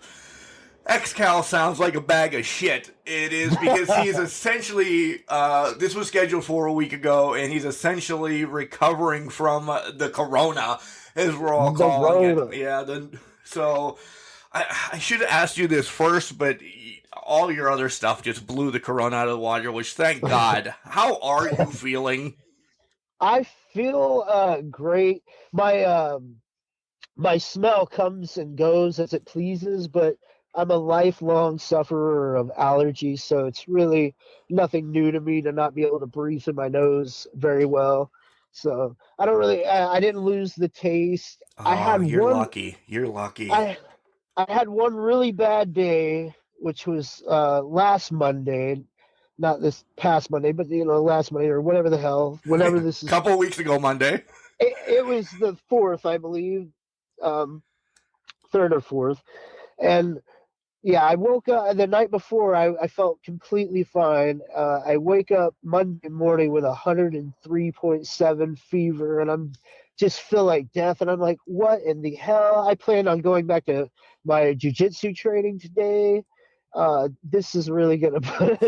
Speaker 2: XCal sounds like a bag of shit. It is because he's essentially this was scheduled for a week ago, and he's essentially recovering from the corona, as we're all calling it. Yeah. So I should have asked you this first, but all your other stuff just blew the corona out of the water, which thank God. How are you feeling?
Speaker 4: I feel great. My smell comes and goes as it pleases, but I'm a lifelong sufferer of allergies, so it's really nothing new to me to not be able to breathe in my nose very well. So I didn't lose the taste.
Speaker 2: Oh, you're lucky. You're lucky.
Speaker 4: I had one really bad day, which was last Monday, not this past Monday, but last Monday or whatever the hell, whenever this is.
Speaker 2: A couple of weeks ago, Monday.
Speaker 4: It was the 4th, I believe, 3rd or 4th, and yeah, I woke up the night before. I felt completely fine. I wake up Monday morning with 103.7 fever, and I'm just feel like death. And I'm like, what in the hell? I plan on going back to my jiu-jitsu training today. This is really gonna put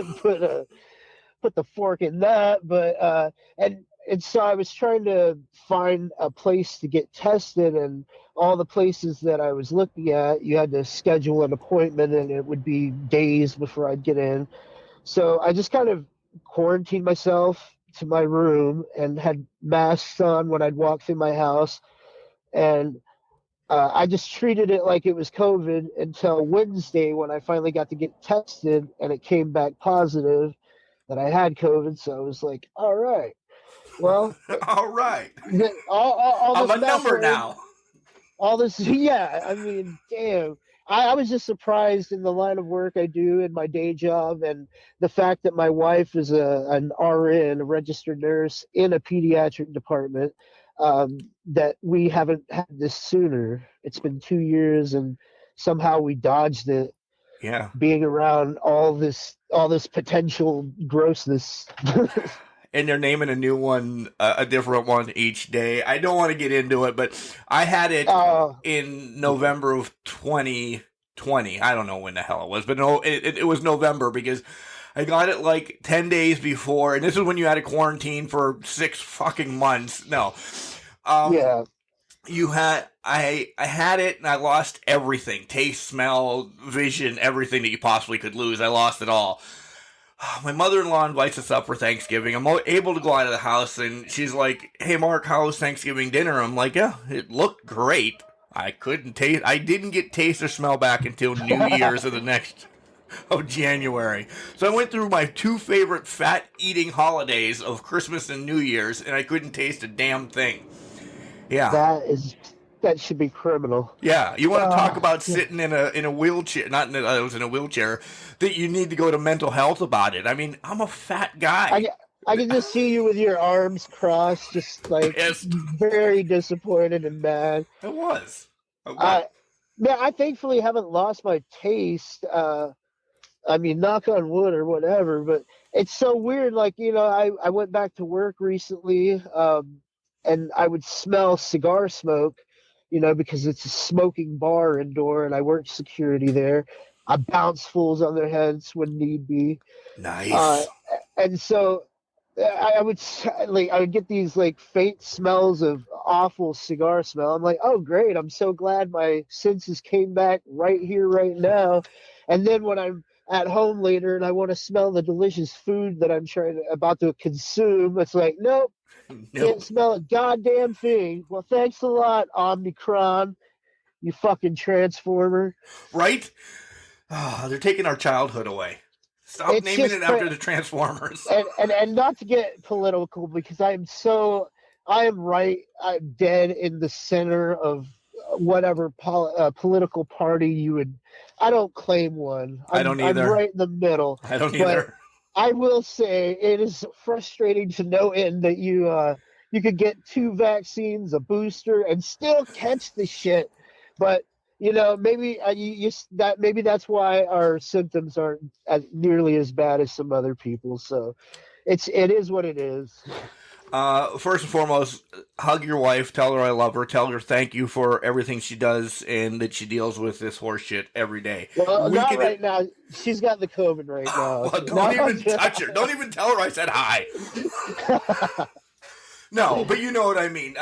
Speaker 4: the fork in that. But and so I was trying to find a place to get tested, and all the places that I was looking at, you had to schedule an appointment, and it would be days before I'd get in. So I just kind of quarantined myself to my room and had masks on when I'd walk through my house. And I just treated it like it was COVID until Wednesday when I finally got to get tested, and it came back positive that I had COVID. So I was like, all right. Well,
Speaker 2: all right.
Speaker 4: All
Speaker 2: I'm a number now.
Speaker 4: All this, yeah. I mean, damn. I was just surprised in the line of work I do in my day job, and the fact that my wife is an RN, a registered nurse in a pediatric department, that we haven't had this sooner. It's been 2 years, and somehow we dodged it.
Speaker 2: Yeah.
Speaker 4: Being around all this potential grossness.
Speaker 2: And they're naming a new one, a different one each day. I don't want to get into it, but I had it in November of 2020. I don't know when the hell it was, but no, it was November because I got it like 10 days before, and this is when you had to quarantine for 6 fucking months. No.
Speaker 4: Yeah.
Speaker 2: I had it and I lost everything. Taste, smell, vision, everything that you possibly could lose. I lost it all. My mother-in-law invites us up for Thanksgiving. I'm able to go out of the house, and she's like, hey, Mark, how was Thanksgiving dinner? I'm like, yeah, it looked great. I didn't get taste or smell back until New Year's of the next of January. So I went through my two favorite fat eating holidays of Christmas and New Year's, and I couldn't taste a damn thing. Yeah.
Speaker 4: That should be criminal.
Speaker 2: Yeah, you want to talk about
Speaker 4: Yeah.
Speaker 2: sitting in a wheelchair? Not in I was in a wheelchair. That you need to go to mental health about it. I mean, I'm a fat guy.
Speaker 4: I can just see you with your arms crossed, just like
Speaker 2: Yes,
Speaker 4: very disappointed and mad.
Speaker 2: I was.
Speaker 4: I, yeah, I thankfully haven't lost my taste. I mean, knock on wood or whatever, but it's so weird. Like, I went back to work recently, and I would smell cigar smoke, because it's a smoking bar indoor and I work security there. I bounce fools on their heads when need be.
Speaker 2: Nice.
Speaker 4: And so I would get these like faint smells of awful cigar smell. I'm like, oh great, I'm so glad my senses came back right here, right now. And then when I'm at home later and I want to smell the delicious food that I'm about to consume, it's like, nope, can't smell a goddamn thing. Well, thanks a lot, Omnicron, you fucking transformer.
Speaker 2: Right? Oh, they're taking our childhood away. Stop
Speaker 4: It's
Speaker 2: naming
Speaker 4: just
Speaker 2: it after the Transformers.
Speaker 4: And not to get political, because I'm dead in the center of whatever political party you would. I don't claim one.
Speaker 2: I don't either.
Speaker 4: I'm right in the middle.
Speaker 2: I don't either.
Speaker 4: I will say it is frustrating to no end that you could get 2 vaccines, a booster, and still catch the shit. But maybe maybe that's why our symptoms aren't nearly as bad as some other people. So it is what it is.
Speaker 2: First and foremost, hug your wife, tell her I love her, tell her thank you for everything she does and that she deals with this horse shit every day.
Speaker 4: Well, not right now. She's got the COVID right now.
Speaker 2: Well, don't even touch her. Don't even tell her I said hi. No, but you know what I mean.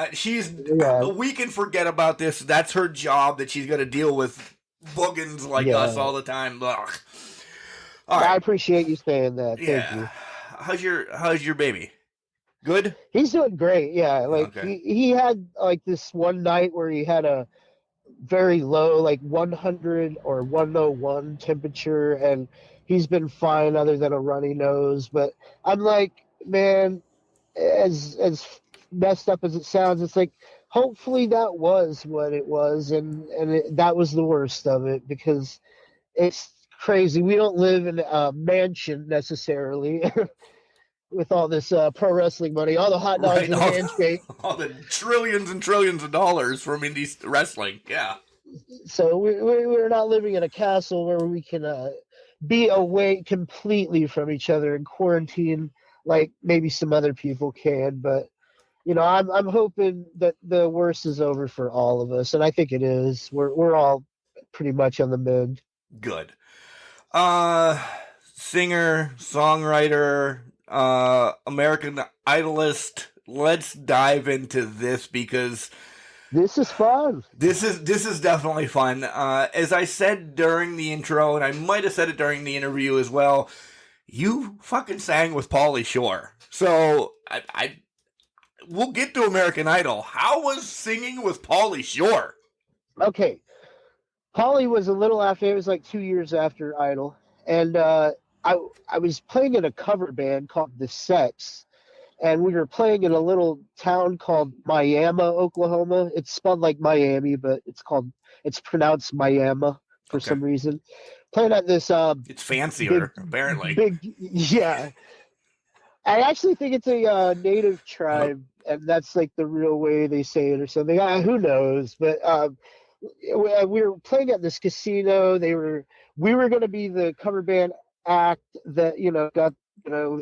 Speaker 2: We can forget about this. That's her job, that she's going to deal with boogans like us all the time. Ugh. All right.
Speaker 4: I appreciate you saying that. Thank you.
Speaker 2: How's your baby? Good?
Speaker 4: He's doing great. Yeah. Like he had like this one night where he had a very low, like 100 or 101 temperature, and he's been fine other than a runny nose. But I'm like, man, as messed up as it sounds, it's like hopefully that was what it was, and that was the worst of it, because it's crazy. We don't live in a mansion necessarily with all this pro wrestling money, all the hot dogs and handshake,
Speaker 2: all the trillions and trillions of dollars from indie wrestling. Yeah.
Speaker 4: So we're not living in a castle where we can be away completely from each other and quarantine like maybe some other people can. But I'm hoping that the worst is over for all of us, and I think it is. We're all pretty much on the mend.
Speaker 2: Good. Singer, songwriter, American Idolist. Let's dive into this, because
Speaker 4: this is fun.
Speaker 2: This is definitely fun. As I said during the intro, and I might have said it during the interview as well, you fucking sang with Pauly Shore. So we'll get to American Idol. How was singing with Pauly Shore?
Speaker 4: Okay. Pauly was a little after, it was like 2 years after Idol. And I was playing in a cover band called The Sex. And we were playing in a little town called Miami, Oklahoma. It's spelled like Miami, but it's pronounced Miami for some reason. Playing at this
Speaker 2: it's fancier, apparently.
Speaker 4: Yeah. I actually think it's a native tribe, and that's like the real way they say it or something. Who knows? But we were playing at this casino. We were going to be the cover band act that got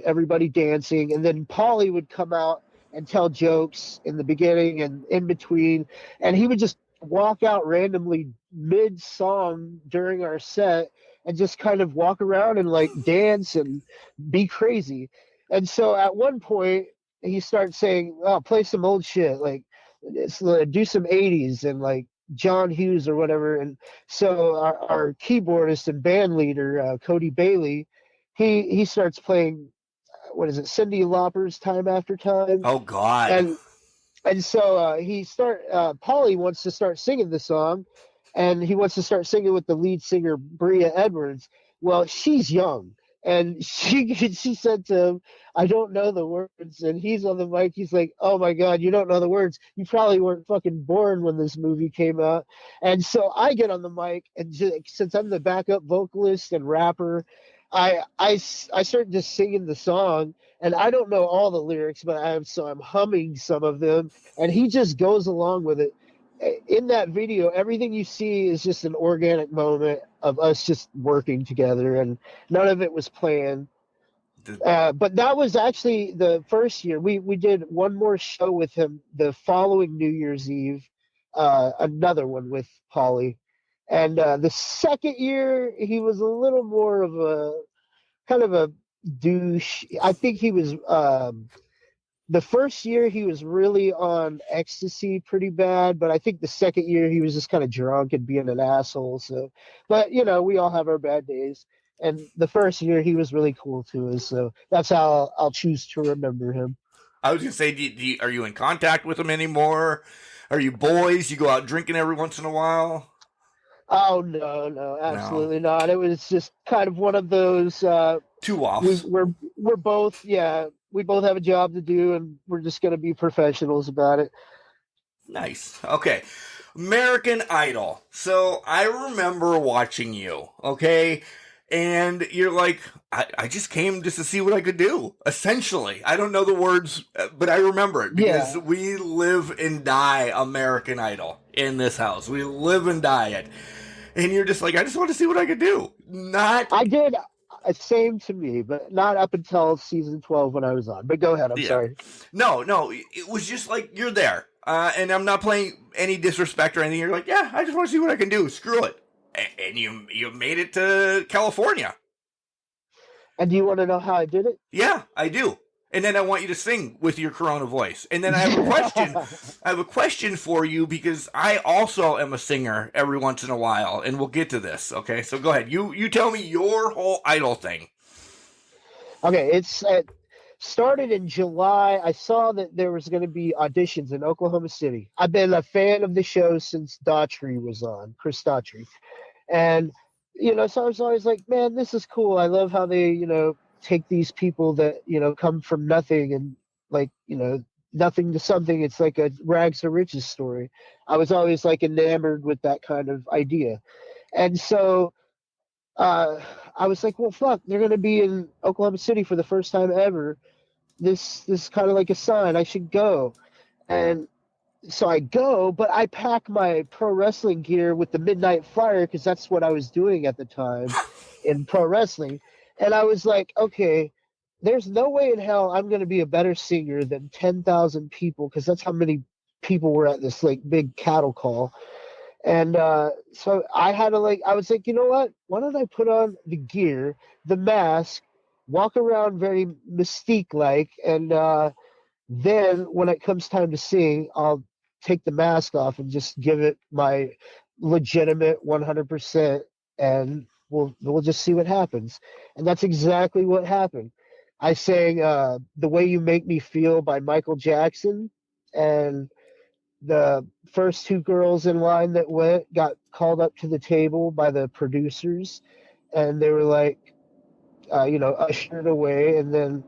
Speaker 4: everybody dancing, and then Pauly would come out and tell jokes in the beginning and in between, and he would just walk out randomly mid-song during our set and just kind of walk around and like dance and be crazy. And so at one point he started saying, "Oh, play some old shit, like do some 80s and like John Hughes or whatever." And so our keyboardist and band leader, Cody Bailey, he starts playing, what is it, Cyndi Lauper's Time After Time.
Speaker 2: Oh God.
Speaker 4: And so Pauly wants to start singing the song, and he wants to start singing with the lead singer, Bria Edwards. Well, she's young, and she said to him, "I don't know the words," and he's on the mic. He's like, "Oh my God, you don't know the words? You probably weren't fucking born when this movie came out." And so I get on the mic, and since I'm the backup vocalist and rapper, I start just singing the song, and I don't know all the lyrics, but I'm humming some of them, and he just goes along with it. In that video, everything you see is just an organic moment of us just working together, and none of it was planned. But that was actually the first year. We did one more show with him the following New Year's Eve, another one with Holly. And the second year, he was a little more of a kind of a douche. I think he was the first year he was really on ecstasy pretty bad, but I think the second year he was just kind of drunk and being an asshole. So, but you know, we all have our bad days. And the first year he was really cool to us, so that's how I'll choose to remember him.
Speaker 2: I was gonna say, are you in contact with him anymore? Are you boys? You go out drinking every once in a while?
Speaker 4: Oh no, absolutely not. It was just kind of one of those.
Speaker 2: Two offs.
Speaker 4: We're both, yeah. We both have a job to do, and we're just gonna be professionals about it.
Speaker 2: Nice. Okay. American Idol. So I remember watching you. Okay. And you're like, I just came just to see what I could do, essentially. I don't know the words, but I remember it because we live and die American Idol in this house. We live and die it. And you're just like, I just want to see what I could do. I
Speaker 4: did, same to me, but not up until season 12 when I was on. But go ahead, I'm sorry.
Speaker 2: No, it was just like, you're there. And I'm not playing any disrespect or anything. You're like, yeah, I just want to see what I can do. Screw it. And you made it to California.
Speaker 4: And do you want to know how I did it?
Speaker 2: Yeah, I do. And then I want you to sing with your Corona voice. And then I have a question. I have a question for you because I also am a singer every once in a while, and we'll get to this. Okay, so go ahead. You tell me your whole Idol thing.
Speaker 4: Okay, it started in July. I saw that there was going to be auditions in Oklahoma City. I've been a fan of the show since Daughtry was on, Chris Daughtry. And, you know, so I was always like, man, this is cool. I love how they, you know, take these people that, you know, come from nothing and like, you know, nothing to something. It's like a rags to riches story. I was always like enamored with that kind of idea. And so I was like, well, fuck, they're going to be in Oklahoma City for the first time ever. This is kind of like a sign. I should go. And so I go, but I pack my pro wrestling gear with the Midnight Flyer because that's what I was doing at the time in pro wrestling. And I was like, okay, there's no way in hell I'm going to be a better singer than 10,000 people because that's how many people were at this like big cattle call. And so I had to I was like, you know what? Why don't I put on the gear, the mask, walk around very Mystique-like, and then when it comes time to sing, I'll take the mask off and just give it my legitimate 100%, and we'll just see what happens. And that's exactly what happened. I sang "The Way You Make Me Feel" by Michael Jackson, and the first two girls in line that got called up to the table by the producers, and they were like, you know, ushered away, and then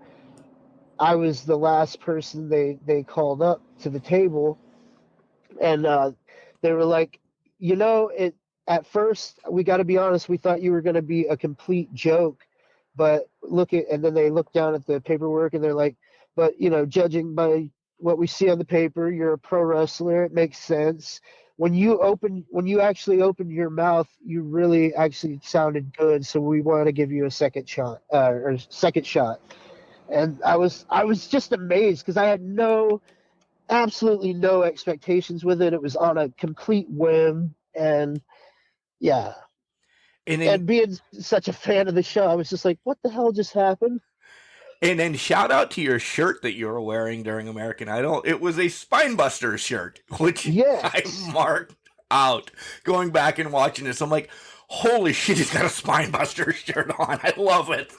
Speaker 4: I was the last person they called up to the table, and they were like, you know, at first, we got to be honest, we thought you were going to be a complete joke, but and then they look down at the paperwork and they're like, but, you know, judging by what we see on the paper, you're a pro wrestler. It makes sense. When you actually opened your mouth, you really actually sounded good. So we want to give you a second shot. And I was just amazed because I had absolutely no expectations with it. It was on a complete whim, and yeah. And being such a fan of the show, I was just like, what the hell just happened?
Speaker 2: And then shout out to your shirt that you were wearing during American Idol. It was a Spinebuster shirt, which I marked out going back and watching this. I'm like, holy shit, he's got a Spinebuster shirt on. I love it.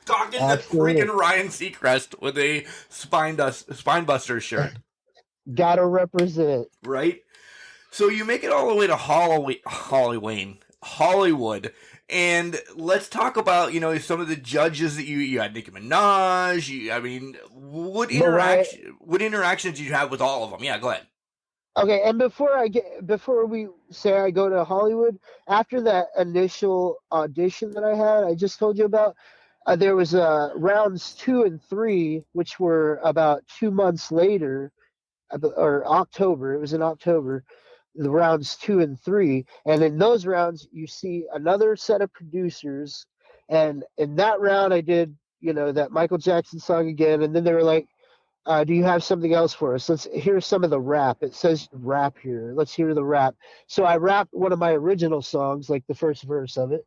Speaker 2: Talking to freaking Ryan Seacrest with a Spinebuster shirt.
Speaker 4: Gotta represent.
Speaker 2: Right? So you make it all the way to Hollywood, And let's talk about, some of the judges that you had. Nicki Minaj. I mean,
Speaker 4: Mariah.
Speaker 2: what interactions did you have with all of them? Yeah, go ahead.
Speaker 4: Okay, and before we say I go to Hollywood, after that initial audition that I had, I just told you about, there was rounds 2 and 3, which were about 2 months later, or October. It was in October, the rounds 2 and 3, and in those rounds you see another set of producers, and in that round I did, that Michael Jackson song again, and then they were like, do you have something else for us? Let's hear some of the rap. It says rap here. Let's hear the rap. So I rapped one of my original songs, like the first verse of it.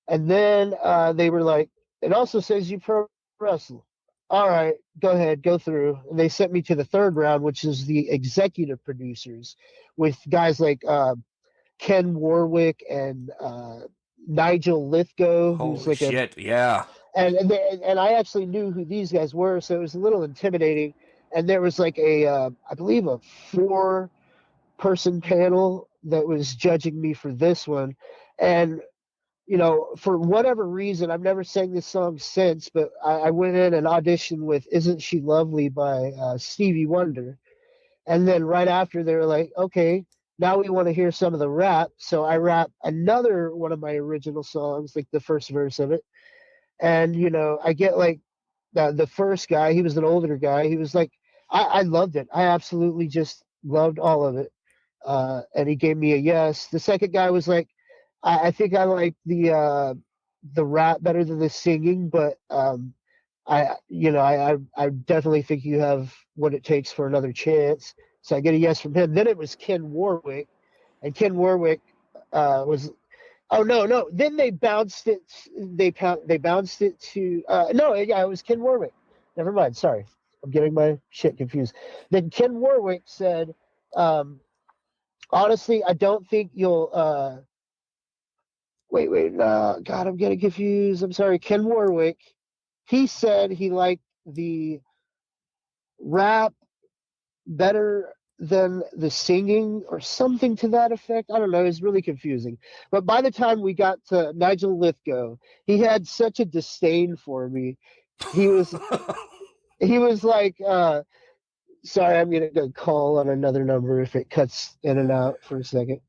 Speaker 4: And then they were like, it also says you pro wrestle. All right, go ahead, go through. And they sent me to the third round, which is the executive producers, with guys like Ken Warwick and Nigel Lithgow, who's
Speaker 2: Holy
Speaker 4: like a
Speaker 2: shit! Yeah.
Speaker 4: and I actually knew who these guys were, so it was a little intimidating. And there was like I believe a 4-person panel that was judging me for this one, and for whatever reason, I've never sang this song since, but I went in and auditioned with "Isn't She Lovely" by Stevie Wonder, and then right after they were like, okay. Now we want to hear some of the rap. So I rap another one of my original songs, like the first verse of it. And I get like the first guy. He was an older guy. He was like, I loved it. I absolutely just loved all of it. And he gave me a yes. The second guy was like, I think I like the rap better than the singing, but I definitely think you have what it takes for another chance. So I get a yes from him. Then it was Ken Warwick, and Ken Warwick was. Oh no, no. Then they bounced it. They bounced it to. No, yeah, it was Ken Warwick. Never mind. Sorry, I'm getting my shit confused. Then Ken Warwick said, "Honestly, I don't think you'll." Wait. God, I'm getting confused. I'm sorry. Ken Warwick. He said he liked the rap better than the singing or something to that effect. I don't know. It's really confusing. But by the time we got to Nigel Lithgow, he had such a disdain for me. He was he was like, sorry, I'm gonna go call on another number if it cuts in and out for a second.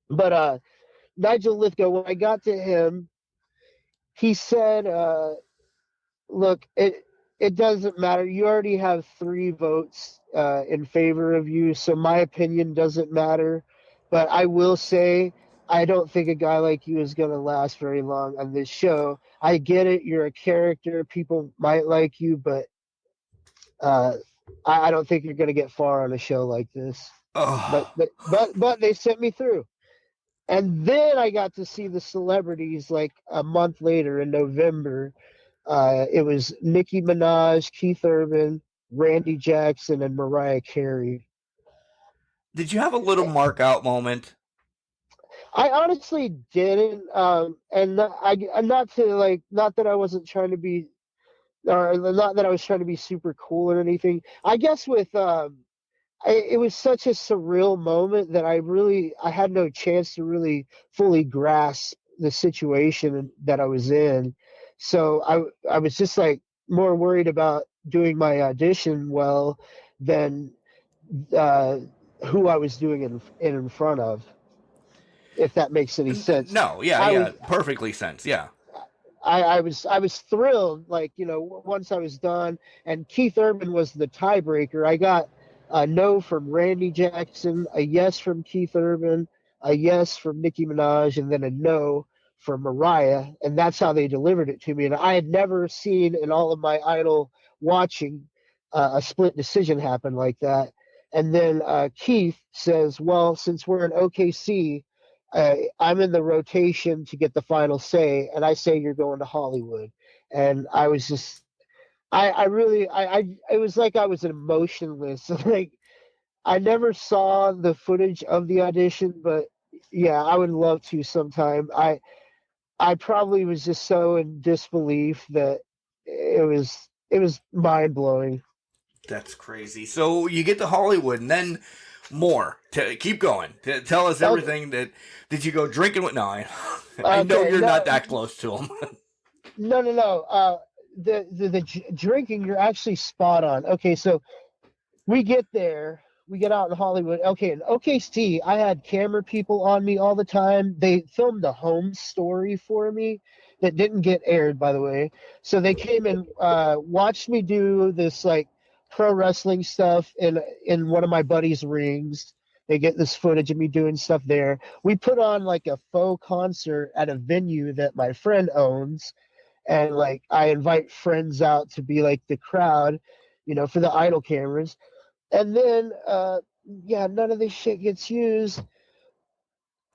Speaker 4: But Nigel Lithgow, when I got to him, he said, look, it doesn't matter. You already have 3 votes in favor of you, so my opinion doesn't matter. But I will say, I don't think a guy like you is going to last very long on this show. I get it. You're a character. People might like you, but uh, I don't think you're going to get far on a show like this.
Speaker 2: Oh.
Speaker 4: But they sent me through. And then I got to see the celebrities like a month later in November. It was Nicki Minaj, Keith Urban, Randy Jackson, and Mariah Carey.
Speaker 2: Did you have a little mark out moment?
Speaker 4: I honestly didn't, and not that I wasn't trying to be, or not that I was trying to be super cool or anything. I guess with it was such a surreal moment that I had no chance to really fully grasp the situation that I was in. So I was just like more worried about doing my audition well than uh, who I was doing it in front of, if that makes any sense.
Speaker 2: No, yeah,
Speaker 4: I was
Speaker 2: yeah, perfectly sense, yeah.
Speaker 4: I was thrilled, like, once I was done, and Keith Urban was the tiebreaker. I got a no from Randy Jackson, a yes from Keith Urban, a yes from Nicki Minaj, and then a no from Mariah, and that's how they delivered it to me. And I had never seen in all of my Idol watching a split decision happen like that. And then Keith says, "Well, since we're in OKC, I'm in the rotation to get the final say, and I say you're going to Hollywood." And I was just, I really, it was like I was emotionless. Like, I never saw the footage of the audition, but yeah, I would love to sometime. I probably was just so in disbelief that it was mind blowing.
Speaker 2: That's crazy. So you get to Hollywood, and then More. Keep going. Tell us everything. Did you go drinking with? No, I know you're not that close to him.
Speaker 4: No. The drinking, you're actually spot on. Okay, so we get there, we get out in Hollywood. Okay, in OKC, I had camera people on me all the time. They filmed a home story for me that didn't get aired, by the way. So they came and watched me do this like pro wrestling stuff in one of my buddies' rings. They get this footage of me doing stuff there. We put on like a faux concert at a venue that my friend owns, and like I invite friends out to be like the crowd, for the idol cameras. And then none of this shit gets used.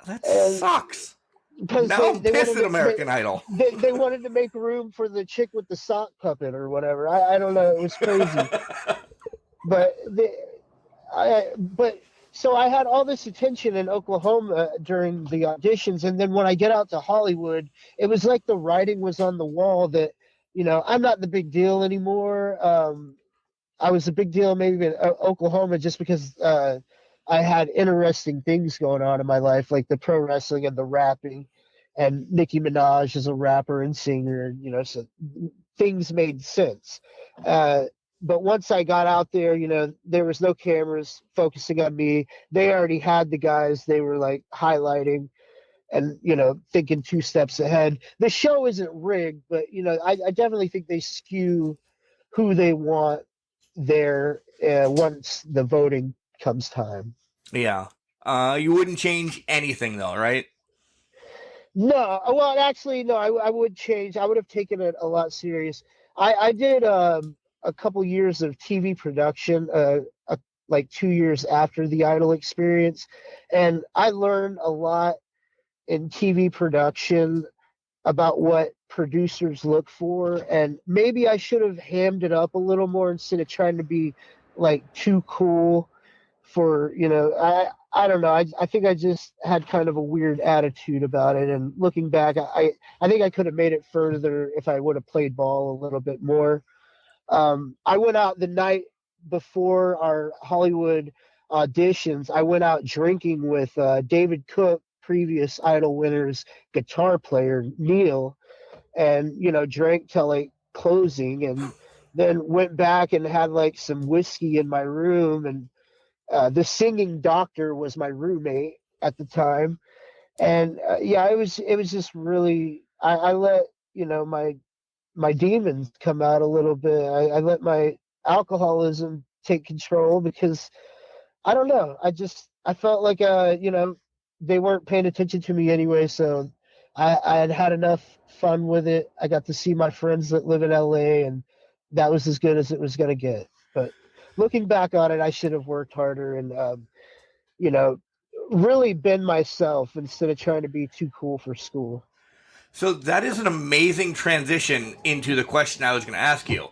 Speaker 2: That sucks.
Speaker 4: Because
Speaker 2: now I'm pissed at American Idol.
Speaker 4: They wanted to make room for the chick with the sock puppet or whatever. I don't know. It was crazy. but so I had all this attention in Oklahoma during the auditions, and then when I get out to Hollywood, it was like the writing was on the wall that, I'm not the big deal anymore. I was a big deal maybe in Oklahoma just because I had interesting things going on in my life, like the pro wrestling and the rapping, and Nicki Minaj is a rapper and singer, so things made sense. But once I got out there, there was no cameras focusing on me. They already had the guys they were like highlighting and, thinking two steps ahead. The show isn't rigged, but, I definitely think they skew who they want there once the voting comes time.
Speaker 2: Yeah. You wouldn't change anything though, right?
Speaker 4: No. Well, actually, no, I would change. I would have taken it a lot serious. I did a couple years of TV production, like 2 years after the Idol experience. And I learned a lot in TV production about what producers look for, and maybe I should have hammed it up a little more instead of trying to be like too cool for, I don't know. I think I just had kind of a weird attitude about it, and looking back, I think I could have made it further if I would have played ball a little bit more. I went out the night before our Hollywood auditions. I went out drinking with David Cook, previous Idol winner's guitar player, Neil, and drank till like closing, and then went back and had like some whiskey in my room. And the singing doctor was my roommate at the time, and it was just really I let my demons come out a little bit. I let my alcoholism take control because I don't know. I felt like they weren't paying attention to me anyway, so I had enough fun with it. I got to see my friends that live in LA, and that was as good as it was gonna get. But looking back on it, I should have worked harder and really been myself instead of trying to be too cool for school.
Speaker 2: So that is an amazing transition into the question I was going to ask you.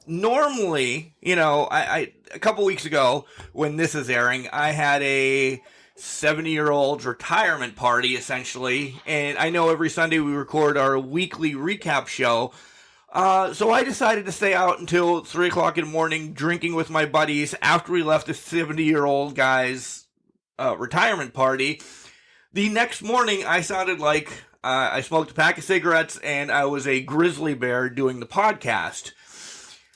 Speaker 2: Normally, I a couple weeks ago when this is airing, I had a 70-year-old's retirement party, essentially. And I know every Sunday we record our weekly recap show. So I decided to stay out until 3 o'clock in the morning drinking with my buddies after we left the 70-year-old guy's retirement party. The next morning, I sounded like I smoked a pack of cigarettes and I was a grizzly bear doing the podcast.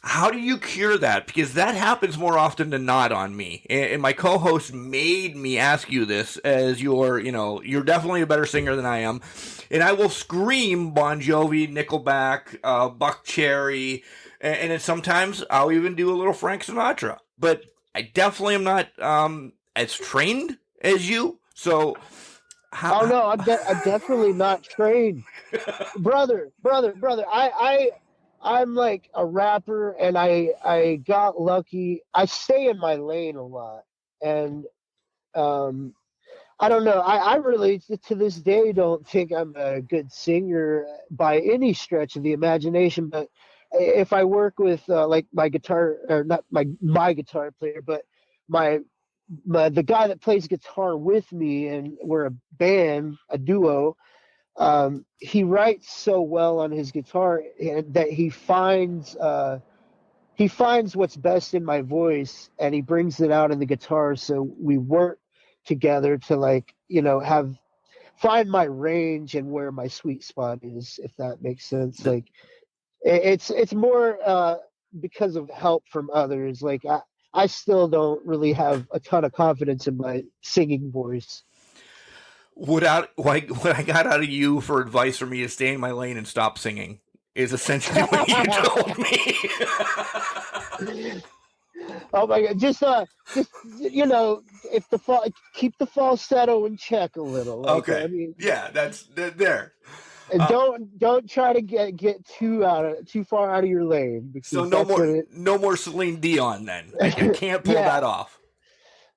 Speaker 2: How do you cure that? Because that happens more often than not on me. And my co-host made me ask you this, as you're definitely a better singer than I am. And I will scream Bon Jovi, Nickelback, Buck Cherry, and then sometimes I'll even do a little Frank Sinatra. But I definitely am not as trained as you. So...
Speaker 4: Oh no, I'm definitely not trained, brother. I'm like a rapper, and I got lucky. I stay in my lane a lot, and I don't know. I really to this day don't think I'm a good singer by any stretch of the imagination. But if I work with like my guitar, or not my guitar player, but the guy that plays guitar with me, and we're a band, a duo, he writes so well on his guitar that he finds he finds what's best in my voice and he brings it out in the guitar. So we work together to like, find my range and where my sweet spot is, if that makes sense. Like it's more because of help from others. Like I still don't really have a ton of confidence in my singing voice.
Speaker 2: What I got out of you for advice for me to stay in my lane and stop singing is essentially what you told me.
Speaker 4: Oh my God! Just if keep the falsetto in check a little. Like,
Speaker 2: Okay.
Speaker 4: I mean,
Speaker 2: Yeah, that's there.
Speaker 4: and don't try to get too far out of your lane, because
Speaker 2: So
Speaker 4: that's
Speaker 2: no more Celine Dion then. I can't pull that off.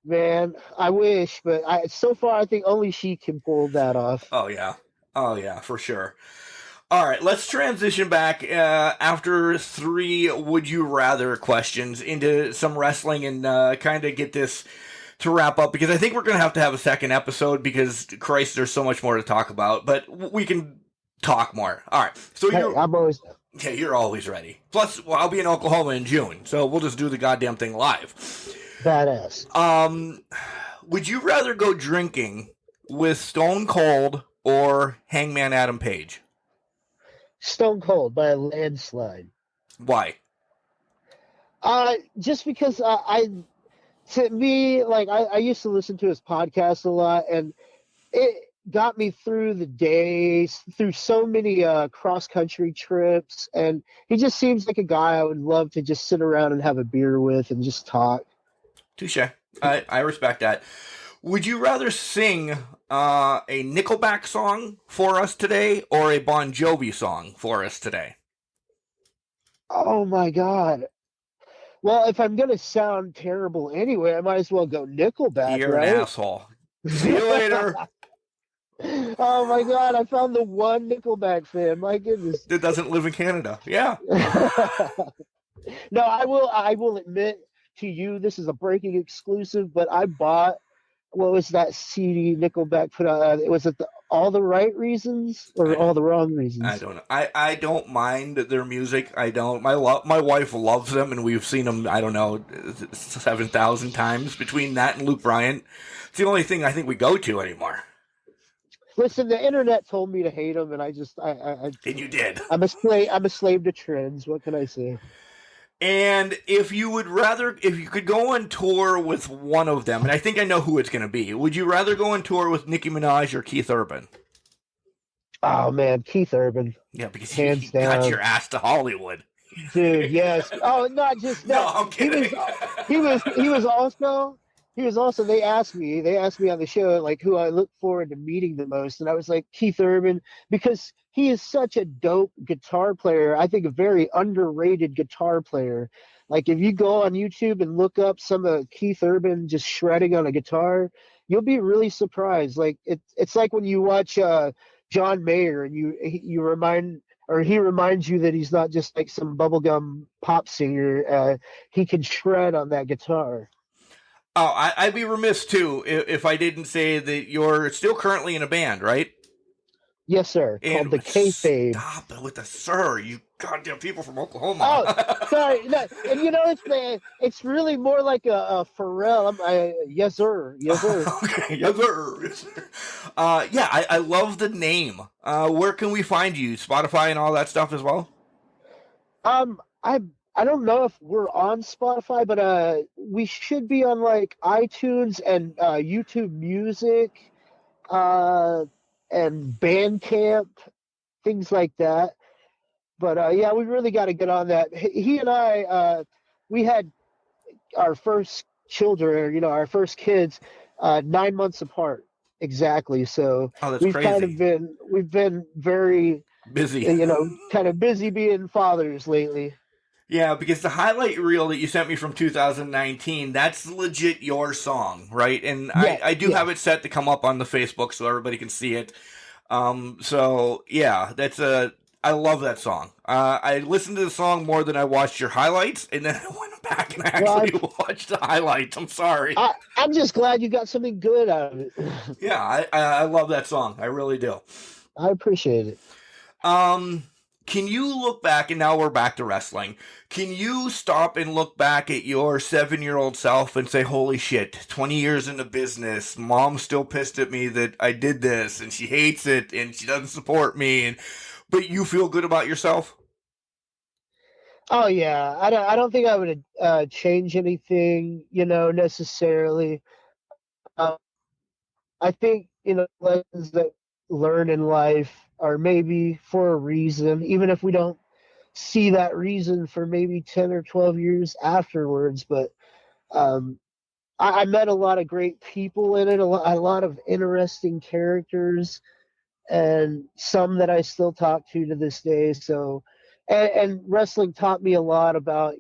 Speaker 4: Man, I wish, but so far I think only she can pull that off.
Speaker 2: Oh yeah, for sure. All right, let's transition back after 3 would you rather questions into some wrestling and kind of get this to wrap up, because I think we're going to have a second episode because, Christ, there's so much more to talk about, but we can talk more. All right, so
Speaker 4: I'm always...
Speaker 2: Yeah, you're always ready. Plus, I'll be in Oklahoma in June, so we'll just do the goddamn thing live.
Speaker 4: Badass.
Speaker 2: Would you rather go drinking with Stone Cold or Hangman Adam Page?
Speaker 4: Stone Cold by a landslide.
Speaker 2: Why?
Speaker 4: Just because to me, like I used to listen to his podcast a lot, and it got me through the days, through so many cross-country trips, and he just seems like a guy I would love to just sit around and have a beer with and just talk.
Speaker 2: Touche. I respect that. Would you rather sing a Nickelback song for us today or a Bon Jovi song for us today?
Speaker 4: Oh my God. Well, if I'm going to sound terrible anyway, I might as well go Nickelback,
Speaker 2: You're
Speaker 4: right?
Speaker 2: an asshole. See you later.
Speaker 4: Oh my God, I found the one Nickelback fan. My goodness.
Speaker 2: That doesn't live in Canada. Yeah.
Speaker 4: No, I will admit to you, this is a breaking exclusive, but I bought, what was that CD Nickelback put out? Was it All the Right Reasons or All the Wrong Reasons?
Speaker 2: I don't know. I don't mind their music. I don't. My wife loves them, and we've seen them, I don't know, 7,000 times. Between that and Luke Bryan, it's the only thing I think we go to anymore.
Speaker 4: Listen, the internet told me to hate them, and I
Speaker 2: And you did.
Speaker 4: I'm a slave to trends. What can I say?
Speaker 2: And if you could go on tour with one of them, and I think I know who it's going to be, would you rather go on tour with Nicki Minaj or Keith Urban?
Speaker 4: Oh man, Keith Urban.
Speaker 2: Yeah, because
Speaker 4: hands
Speaker 2: he
Speaker 4: down.
Speaker 2: got your ass to Hollywood.
Speaker 4: Dude, yes. Oh, not just that.
Speaker 2: No, I'm kidding.
Speaker 4: He was also, they asked me on the show, like, who I look forward to meeting the most. And I was like, Keith Urban, because he is such a dope guitar player. I think a very underrated guitar player. Like, if you go on YouTube and look up some of Keith Urban just shredding on a guitar, you'll be really surprised. Like, it's like when you watch John Mayer and he reminds you that he's not just like some bubblegum pop singer. He can shred on that guitar.
Speaker 2: Oh, I'd be remiss, too, if I didn't say that you're still currently in a band, right?
Speaker 4: Yes, sir. Called the Kayfabe.
Speaker 2: Stop it with the sir, you goddamn people from Oklahoma.
Speaker 4: Oh, sorry. No, and it's really more like a Pharrell. Yes, sir. Yes, sir.
Speaker 2: Okay, yes, sir. Yes, sir. Yeah, I love the name. Where can we find you? Spotify and all that stuff as well?
Speaker 4: I don't know if we're on Spotify, but we should be on like iTunes and YouTube Music, and Bandcamp, things like that. But yeah, we really got to get on that. He and I, we had our first children, our first kids, 9 months apart, exactly. So
Speaker 2: we've crazy.
Speaker 4: We've been very
Speaker 2: busy,
Speaker 4: kind of busy being fathers lately.
Speaker 2: Yeah, because the highlight reel that you sent me from 2019, that's legit your song, right? And yeah, I do have it set to come up on the Facebook so everybody can see it. So, yeah, I love that song. I listened to the song more than I watched your highlights, and then I went back and actually watched the highlights. I'm sorry.
Speaker 4: I'm just glad you got something good out of it.
Speaker 2: Yeah, I love that song. I really do.
Speaker 4: I appreciate it.
Speaker 2: Can you look back, and now we're back to wrestling, can you stop and look back at your 7-year-old self and say, holy shit, 20 years in the business, mom's still pissed at me that I did this, and she hates it, and she doesn't support me, but you feel good about yourself?
Speaker 4: Oh yeah, I don't think I would change anything, necessarily. Uh, I think lessons that learn in life are maybe for a reason, even if we don't see that reason for maybe 10 or 12 years afterwards. But um, I met a lot of great people in it, a lot of interesting characters, and some that I still talk to this day. So, and wrestling taught me a lot about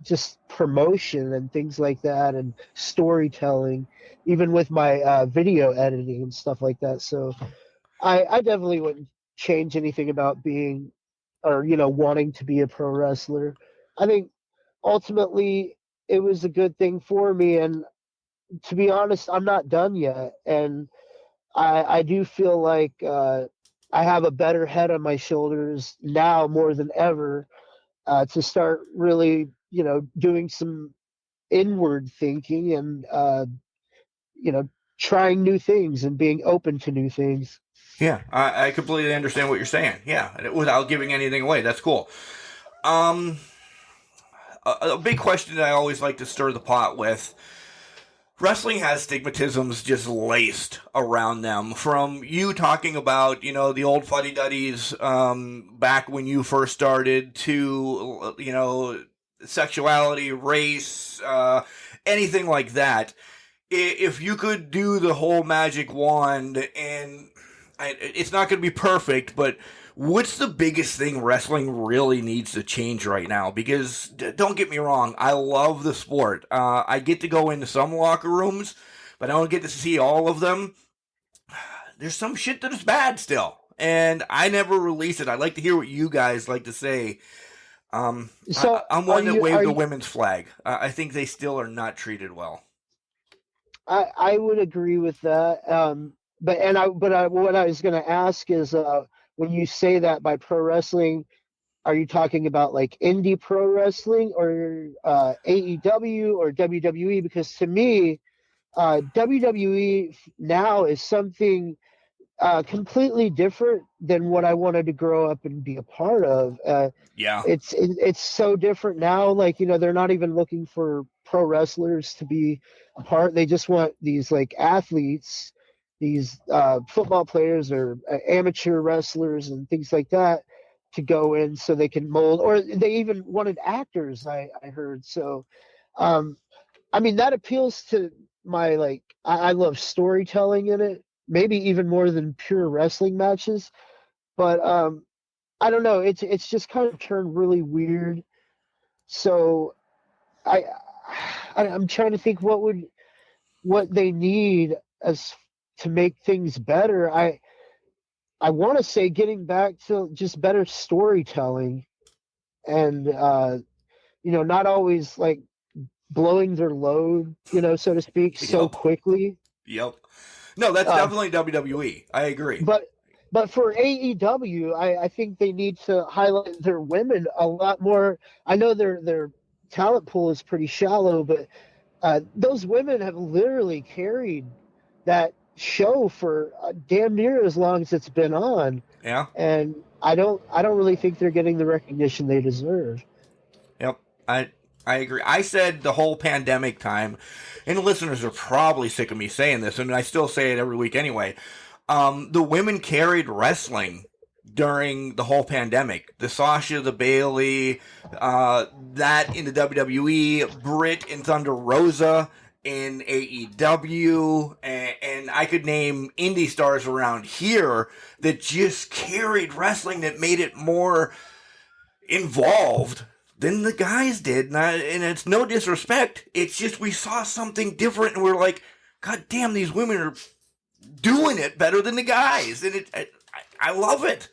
Speaker 4: just promotion and things like that, and storytelling, even with my video editing and stuff like that. So, I definitely wouldn't change anything about being or wanting to be a pro wrestler. I think ultimately it was a good thing for me, and to be honest, I'm not done yet, and I do feel like I have a better head on my shoulders now more than ever to start really, doing some inward thinking and, you know, trying new things and being open to new things.
Speaker 2: Yeah, I completely understand what you're saying. Yeah, without giving anything away. That's cool. Um, a big question that I always like to stir the pot with. Wrestling has stigmatisms just laced around them. From you talking about, the old fuddy-duddies back when you first started to, sexuality, race, anything like that. If you could do the whole magic wand, and it's not going to be perfect, but what's the biggest thing wrestling really needs to change right now? Because don't get me wrong, I love the sport. I get to go into some locker rooms, but I don't get to see all of them. There's some shit that is bad still, and I never release it. I like to hear what you guys like to say.
Speaker 4: So
Speaker 2: I'm one that waved the women's flag. I think they still are not treated well.
Speaker 4: I would agree with that. What I was going to ask is, when you say that by pro wrestling, are you talking about like indie pro wrestling or AEW or WWE? Because to me, WWE now is something completely different than what I wanted to grow up and be a part of.
Speaker 2: Yeah.
Speaker 4: It's so different now. Like, they're not even looking for pro wrestlers to be a part. They just want these like athletes, these football players or amateur wrestlers and things like that to go in so they can mold. Or they even wanted actors. I heard. So, I mean, that appeals to my like. I love storytelling in it. Maybe even more than pure wrestling matches. But I don't know. It's just kind of turned really weird. So I, I'm trying to think what they need as to make things better. I want to say getting back to just better storytelling and not always like blowing their load, so to speak, so
Speaker 2: Yep.
Speaker 4: quickly.
Speaker 2: Yep. No, that's definitely WWE. I agree.
Speaker 4: But for AEW, I think they need to highlight their women a lot more. I know their talent pool is pretty shallow, but those women have literally carried that show for damn near as long as it's been on.
Speaker 2: Yeah.
Speaker 4: And I don't really think they're getting the recognition they deserve.
Speaker 2: Yep. I agree. I said the whole pandemic time, and the listeners are probably sick of me saying this, and I still say it every week anyway. The women carried wrestling during the whole pandemic. The Sasha, the Bailey, that in the WWE, Britt and Thunder Rosa in AEW, and I could name indie stars around here that just carried wrestling, that made it more involved than the guys did. And it's no disrespect. It's just we saw something different, and we're like, God damn, these women are doing it better than the guys, and I love it.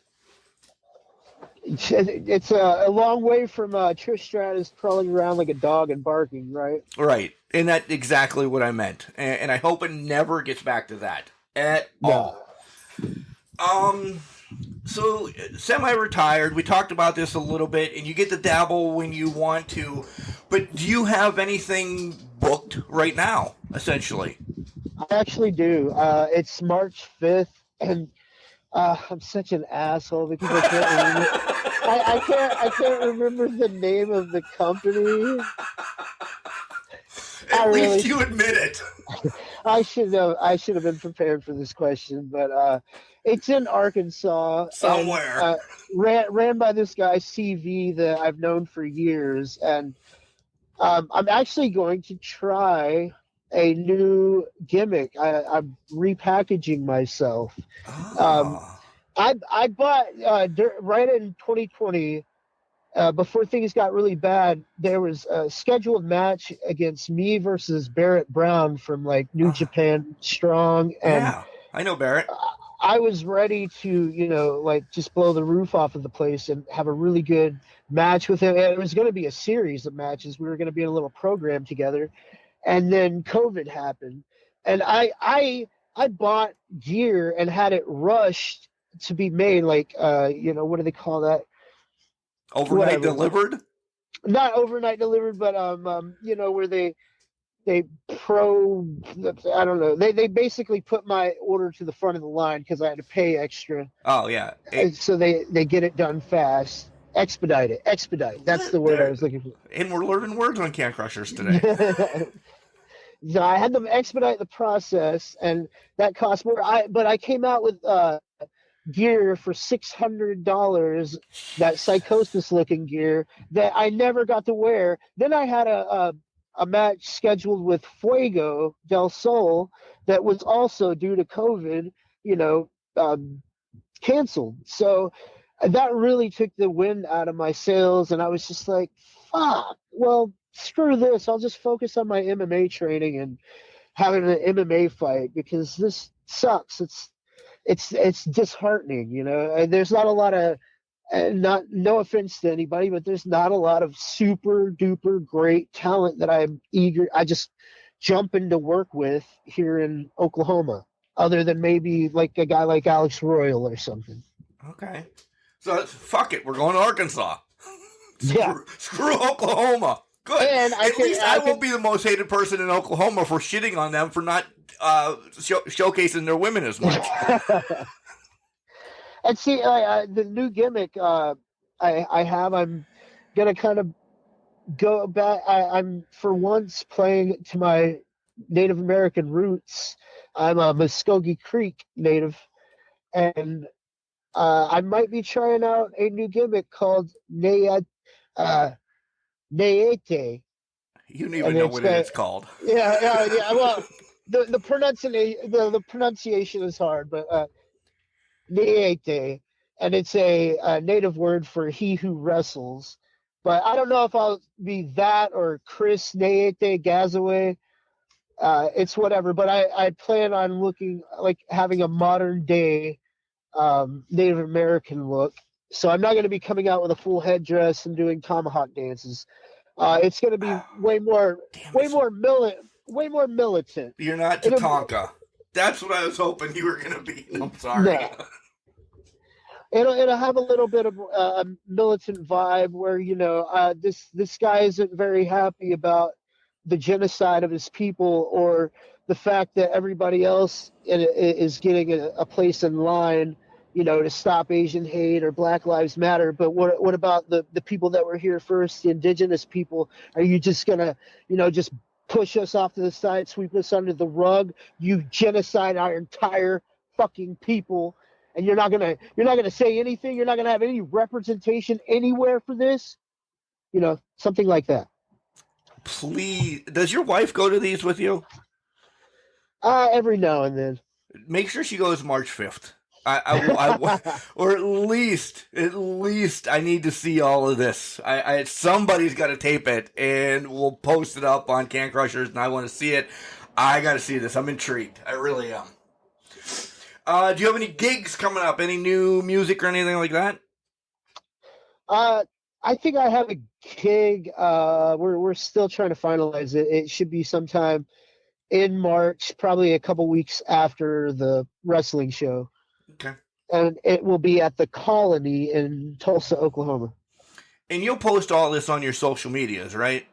Speaker 4: It's a long way from Trish Stratus crawling around like a dog and barking, right?
Speaker 2: Right, and that's exactly what I meant, and I hope it never gets back to that at all. So, semi-retired, we talked about this a little bit, and you get to dabble when you want to, but do you have anything booked right now, essentially?
Speaker 4: I actually do. It's March 5th, and I'm such an asshole because I can't remember. I can't remember the name of the company.
Speaker 2: At least you admit it.
Speaker 4: I should have been prepared for this question, but it's in Arkansas.
Speaker 2: Somewhere.
Speaker 4: And, ran by this guy CV that I've known for years, and I'm actually going to try a new gimmick. I'm repackaging myself. Um,
Speaker 2: Oh.
Speaker 4: I bought right in 2020. Before things got really bad, there was a scheduled match against me versus Barrett Brown from like New Japan Strong, and
Speaker 2: Yeah, I know Barrett.
Speaker 4: I was ready to, like just blow the roof off of the place and have a really good match with him. And it was going to be a series of matches. We were going to be in a little program together, and then COVID happened, and I bought gear and had it rushed to be made. Like, what do they call that?
Speaker 2: Overnight
Speaker 4: Whatever.
Speaker 2: delivered?
Speaker 4: Not overnight delivered, but where they I don't know. They basically put my order to the front of the line because I had to pay extra.
Speaker 2: Oh, yeah.
Speaker 4: And so they get it done fast. Expedite it. Expedite. That's the word I was looking for.
Speaker 2: And we're learning words on Can Crushers today.
Speaker 4: So I had them expedite the process, and that cost more. But I came out with gear for $600, that psychosis looking gear that I never got to wear. Then I had a match scheduled with Fuego del Sol that was also due to COVID, canceled. So that really took the wind out of my sails, and I was just like, fuck, well, screw this. I'll just focus on my MMA training and having an MMA fight because this sucks. It's disheartening, and there's not a lot of, no offense to anybody, but there's not a lot of super duper great talent that I just jump into work with here in Oklahoma, other than maybe like a guy like Alex Royal or something.
Speaker 2: Okay. So fuck it, we're going to Arkansas.
Speaker 4: Yeah.
Speaker 2: Screw Oklahoma. Good.
Speaker 4: And
Speaker 2: At least I won't be the most hated person in Oklahoma for shitting on them for not showcasing their women as much.
Speaker 4: And see, the new gimmick I'm gonna kind of go back. I'm for once playing to my Native American roots. I'm a Muskogee Creek native, and I might be trying out a new gimmick called Neate.
Speaker 2: You don't even know what it's called.
Speaker 4: Yeah. Well, the pronunciation is hard, but Neate, and it's a native word for he who wrestles. But I don't know if I'll be that or Chris Neate Gazaway. It's whatever. But I plan on looking like having a modern day Native American look. So I'm not going to be coming out with a full headdress and doing tomahawk dances. It's going to be way more militant.
Speaker 2: You're not Tatanka. That's what I was hoping you were going to be. I'm sorry.
Speaker 4: No. It'll have a little bit of a militant vibe where this guy isn't very happy about the genocide of his people or the fact that everybody else is getting a place in line, to stop Asian hate or Black Lives Matter. But what about the people that were here first, the indigenous people? Are you just gonna, just push us off to the side, sweep us under the rug? You genocide our entire fucking people, and you're not gonna say anything. You're not gonna have any representation anywhere for this. Something like that.
Speaker 2: Please, does your wife go to these with you?
Speaker 4: Every now and then.
Speaker 2: Make sure she goes March 5th. Or at least I need to see all of this. Somebody's got to tape it, and we'll post it up on Can Crushers, and I want to see it. I got to see this. I'm intrigued. I really am. Do you have any gigs coming up? Any new music or anything like that?
Speaker 4: I think I have a gig. We're still trying to finalize it. It should be sometime in March, probably a couple weeks after the wrestling show.
Speaker 2: Okay.
Speaker 4: and it will be at the Colony in Tulsa, Oklahoma.
Speaker 2: And you'll post all this on your social medias, right?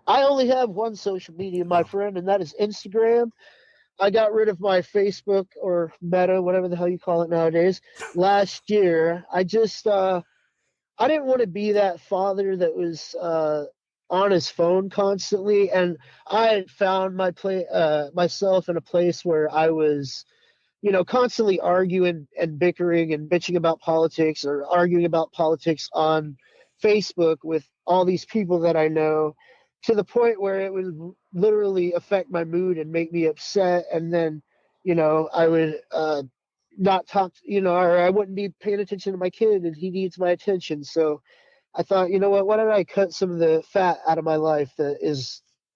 Speaker 4: I only have one social media, my friend, and that is Instagram. I got rid of my Facebook or Meta, whatever the hell you call it nowadays, last year. I just I didn't want to be that father that was on his phone constantly, and I had found myself in a place where I was, constantly arguing and bickering and bitching about politics, or arguing about politics on Facebook with all these people that I know, to the point where it would literally affect my mood and make me upset. And then, I would not talk, or I wouldn't be paying attention to my kid, and he needs my attention. So I thought, you know what? Why don't I cut some of the fat out of my life that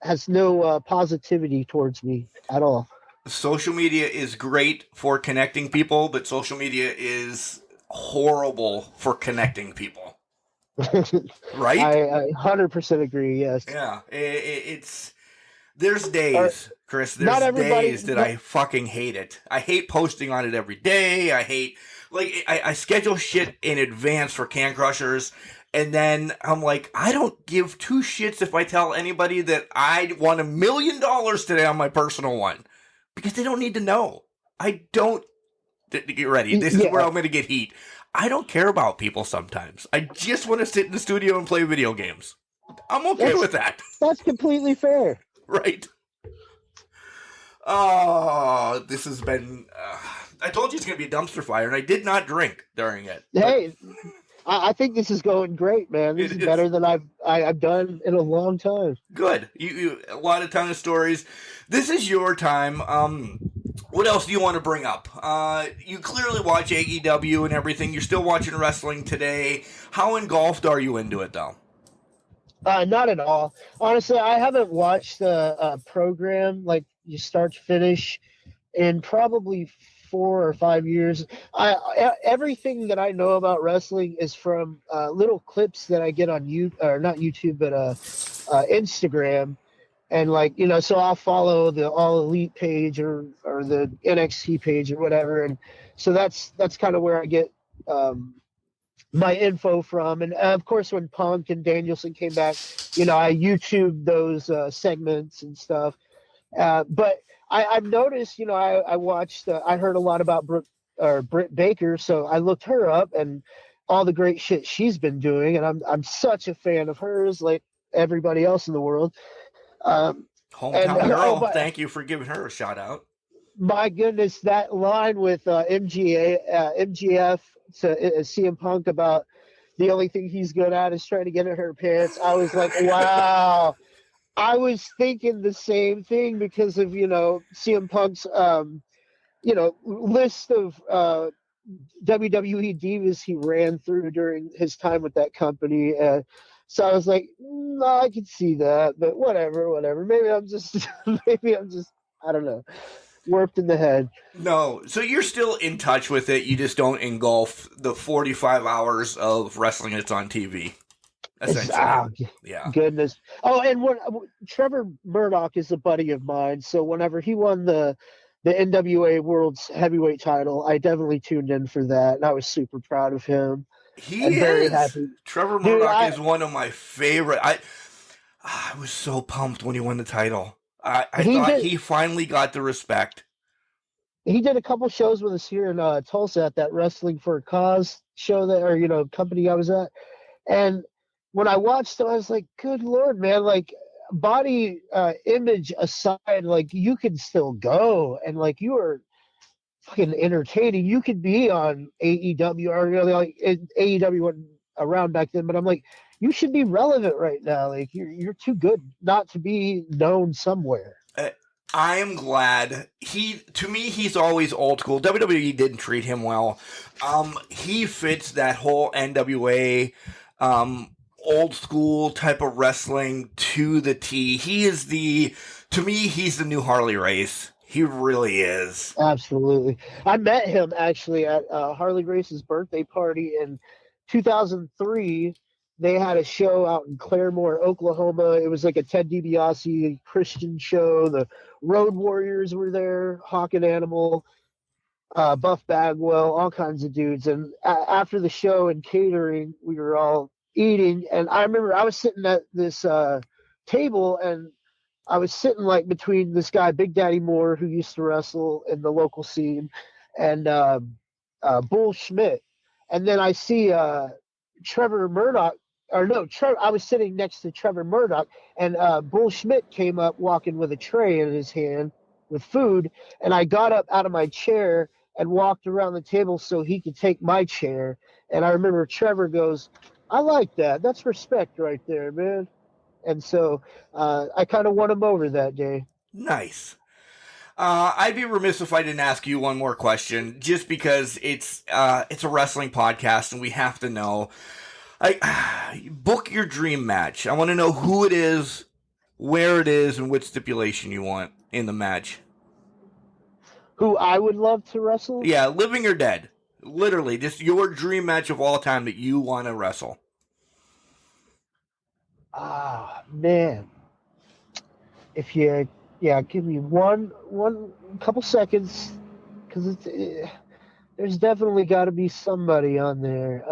Speaker 4: has no positivity towards me at all?
Speaker 2: Social media is great for connecting people, but social media is horrible for connecting people. Right?
Speaker 4: I 100% agree. Yes.
Speaker 2: Yeah. It's there's days, Chris. There's days that I fucking hate it. I hate posting on it every day. I hate I schedule shit in advance for Can Crushers. And then I'm like, I don't give two shits if I tell anybody that I won $1 million today on my personal one. Because they don't need to know. I don't... Get ready. This is where I'm going to get heat. I don't care about people sometimes. I just want to sit in the studio and play video games. I'm okay with that.
Speaker 4: That's completely fair.
Speaker 2: Right. Oh, this has been... I told you it's going to be a dumpster fire, and I did not drink during it.
Speaker 4: Hey... I think this is going great, man. This is better than I've done in a long time.
Speaker 2: Good. You a lot of ton of stories. This is your time. What else do you want to bring up? You clearly watch AEW and everything. You're still watching wrestling today. How engulfed are you into it, though?
Speaker 4: Not at all. Honestly, I haven't watched the program like you start to finish in probably 4 or 5 years. Everything that I know about wrestling is from little clips that I get on not YouTube, but Instagram, and so I'll follow the All Elite page or the NXT page or whatever, and so that's kind of where I get my info from. And of course, when Punk and Danielson came back, I YouTube those segments and stuff. But I've noticed, I watched, I heard a lot about Britt Baker, so I looked her up and all the great shit she's been doing, and I'm such a fan of hers, like everybody else in the world.
Speaker 2: Hometown girl, thank you for giving her a shout out.
Speaker 4: My goodness, that line with MGF to CM Punk about the only thing he's good at is trying to get in her pants. I was like, wow. I was thinking the same thing because of, CM Punk's, list of WWE divas he ran through during his time with that company. So I was like, no, I can see that, but whatever. Maybe I'm just, I don't know, warped in the head.
Speaker 2: No, so you're still in touch with it. You just don't engulf the 45 hours of wrestling that's on TV. Yeah.
Speaker 4: Goodness. Oh, and Trevor Murdoch is a buddy of mine. So whenever he won the NWA World's Heavyweight title, I definitely tuned in for that, and I was super proud of him.
Speaker 2: He is very happy. Trevor Murdoch is one of my favorite. I was so pumped when he won the title. I thought he finally got the respect.
Speaker 4: He did a couple shows with us here in Tulsa at that Wrestling for a Cause show company I was at, and when I watched him, I was like, good Lord, man, like body image aside, like you can still go, and like you are fucking entertaining. You could be on AEW, or AEW wasn't around back then, but I'm like, you should be relevant right now. Like you're too good not to be known somewhere.
Speaker 2: I am glad. To me, he's always old school. WWE didn't treat him well. He fits that whole NWA old school type of wrestling to the T. To me, he's the new Harley Race. He really is.
Speaker 4: Absolutely. I met him actually at Harley Race's birthday party in 2003. They had a show out in Claremore, Oklahoma. It was like a Ted DiBiase Christian show. The Road Warriors were there, Hawk and Animal. Buff Bagwell, all kinds of dudes. And after the show and catering, we were all eating. And I remember I was sitting at this table, and I was sitting like between this guy, Big Daddy Moore, who used to wrestle in the local scene, and Bull Schmidt. And then I see Trevor Murdoch, or no, I was sitting next to Trevor Murdoch, and Bull Schmidt came up walking with a tray in his hand with food. And I got up out of my chair and walked around the table so he could take my chair. And I remember Trevor goes, "I like that. That's respect right there, man." And so I kind of won him over that day.
Speaker 2: Nice. I'd be remiss if I didn't ask you one more question, just because it's a wrestling podcast and we have to know. Book your dream match. I want to know who it is, where it is, and which stipulation you want in the match.
Speaker 4: Who I would love to wrestle?
Speaker 2: Yeah, living or dead. Literally, just your dream match of all time that you want to wrestle.
Speaker 4: Ah, man. If you, give me one couple seconds, because there's definitely got to be somebody on there.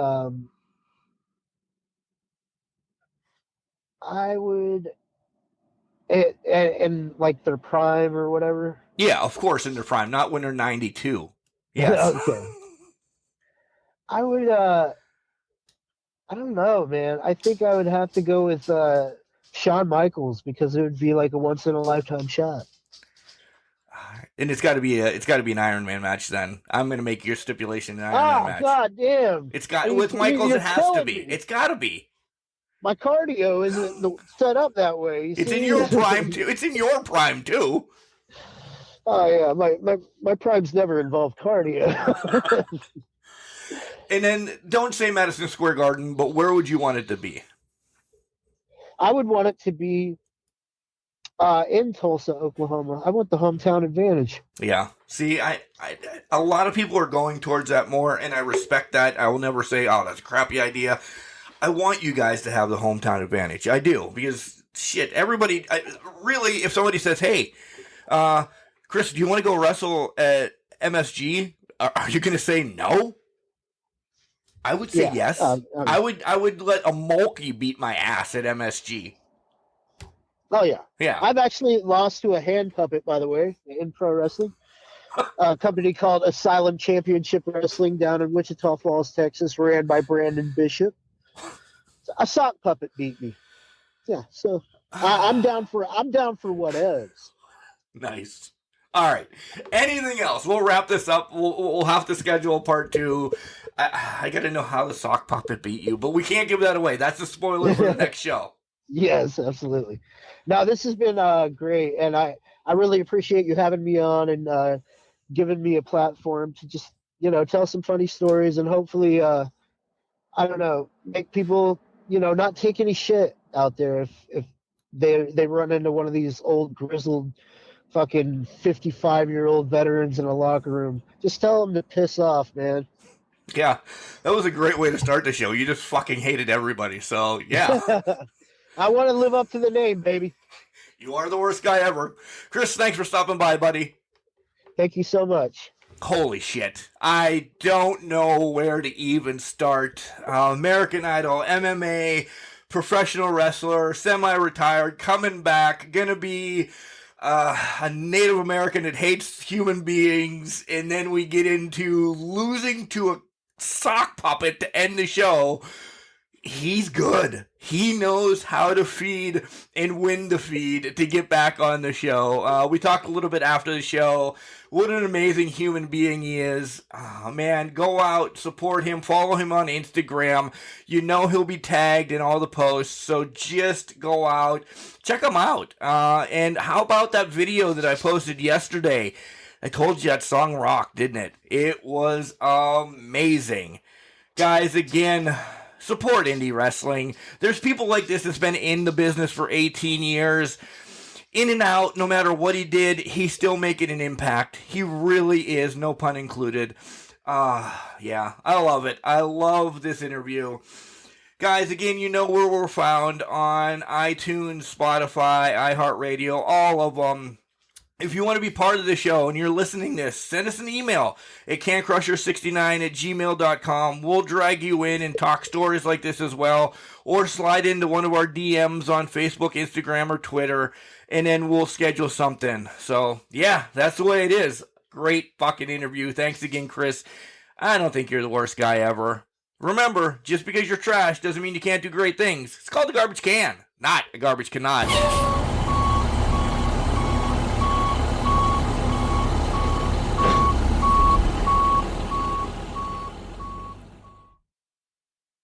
Speaker 4: I would, and like their prime or whatever.
Speaker 2: Yeah, of course, in their prime, not when they're 92. Yes.
Speaker 4: Okay. I would, I don't know, man. I think I would have to go with Shawn Michaels, because it would be like a once in a lifetime shot.
Speaker 2: And it's got to be an Iron Man match. Then I'm going to make your stipulation an Iron Man match.
Speaker 4: God damn!
Speaker 2: It's got with Michaels. It has to be. It's got to be.
Speaker 4: My cardio isn't set up that way.
Speaker 2: It's in your prime too. It's in your prime too.
Speaker 4: Oh yeah, my primes never involved cardio.
Speaker 2: And then don't say Madison Square Garden, but where would you want it to be?
Speaker 4: I would want it to be in Tulsa, Oklahoma. I want the hometown advantage.
Speaker 2: Yeah. See, I a lot of people are going towards that more, and I respect that. I will never say, "Oh, that's a crappy idea." I want you guys to have the hometown advantage. I do, because shit, everybody. Really, if somebody says, "Hey, Chris, do you want to go wrestle at MSG?" Are you going to say no? I would say yes. I would let a Mulkey beat my ass at MSG.
Speaker 4: Oh yeah.
Speaker 2: Yeah.
Speaker 4: I've actually lost to a hand puppet, by the way, in pro wrestling. A company called Asylum Championship Wrestling down in Wichita Falls, Texas, ran by Brandon Bishop. A sock puppet beat me. Yeah, so I'm down for what else.
Speaker 2: Nice. All right. Anything else? We'll wrap this up. We'll have to schedule part 2. I got to know how the sock puppet beat you, but we can't give that away. That's a spoiler for the next show.
Speaker 4: Yes, absolutely. Now, this has been great, and I really appreciate you having me on and giving me a platform to just, tell some funny stories, and hopefully, I don't know, make people, not take any shit out there if they run into one of these old grizzled fucking 55-year-old veterans in a locker room. Just tell them to piss off, man.
Speaker 2: Yeah, that was a great way to start the show. You just fucking hated everybody, so yeah.
Speaker 4: I want to live up to the name, baby.
Speaker 2: You are the worst guy ever. Chris, thanks for stopping by, buddy.
Speaker 4: Thank you so much.
Speaker 2: Holy shit. I don't know where to even start. American Idol, MMA, professional wrestler, semi-retired, coming back, gonna be a Native American that hates human beings, and then we get into losing to a sock puppet to end the show. He's good. He knows how to feed and when to feed to get back on the show. We talked a little bit after the show. What an amazing human being he is. Oh, man, go out, support him, follow him on Instagram. You know he'll be tagged in all the posts, so just go out, check him out. And how about that video that I posted yesterday? I told you that song rocked, didn't it? It was amazing. Guys, again, support indie wrestling. There's people like this that's been in the business for 18 years. In and out, no matter what he did, he's still making an impact. He really is, no pun included. Yeah, I love it. I love this interview. Guys, again, you know where we're found on iTunes, Spotify, iHeartRadio, all of them. If you want to be part of the show and you're listening to this, send us an email at cancrusher69@gmail.com. We'll drag you in and talk stories like this as well, or slide into one of our DMs on Facebook, Instagram, or Twitter, and then we'll schedule something. So, yeah, that's the way it is. Great fucking interview. Thanks again, Chris. I don't think you're the worst guy ever. Remember, just because you're trash doesn't mean you can't do great things. It's called a garbage can, not a garbage cannot.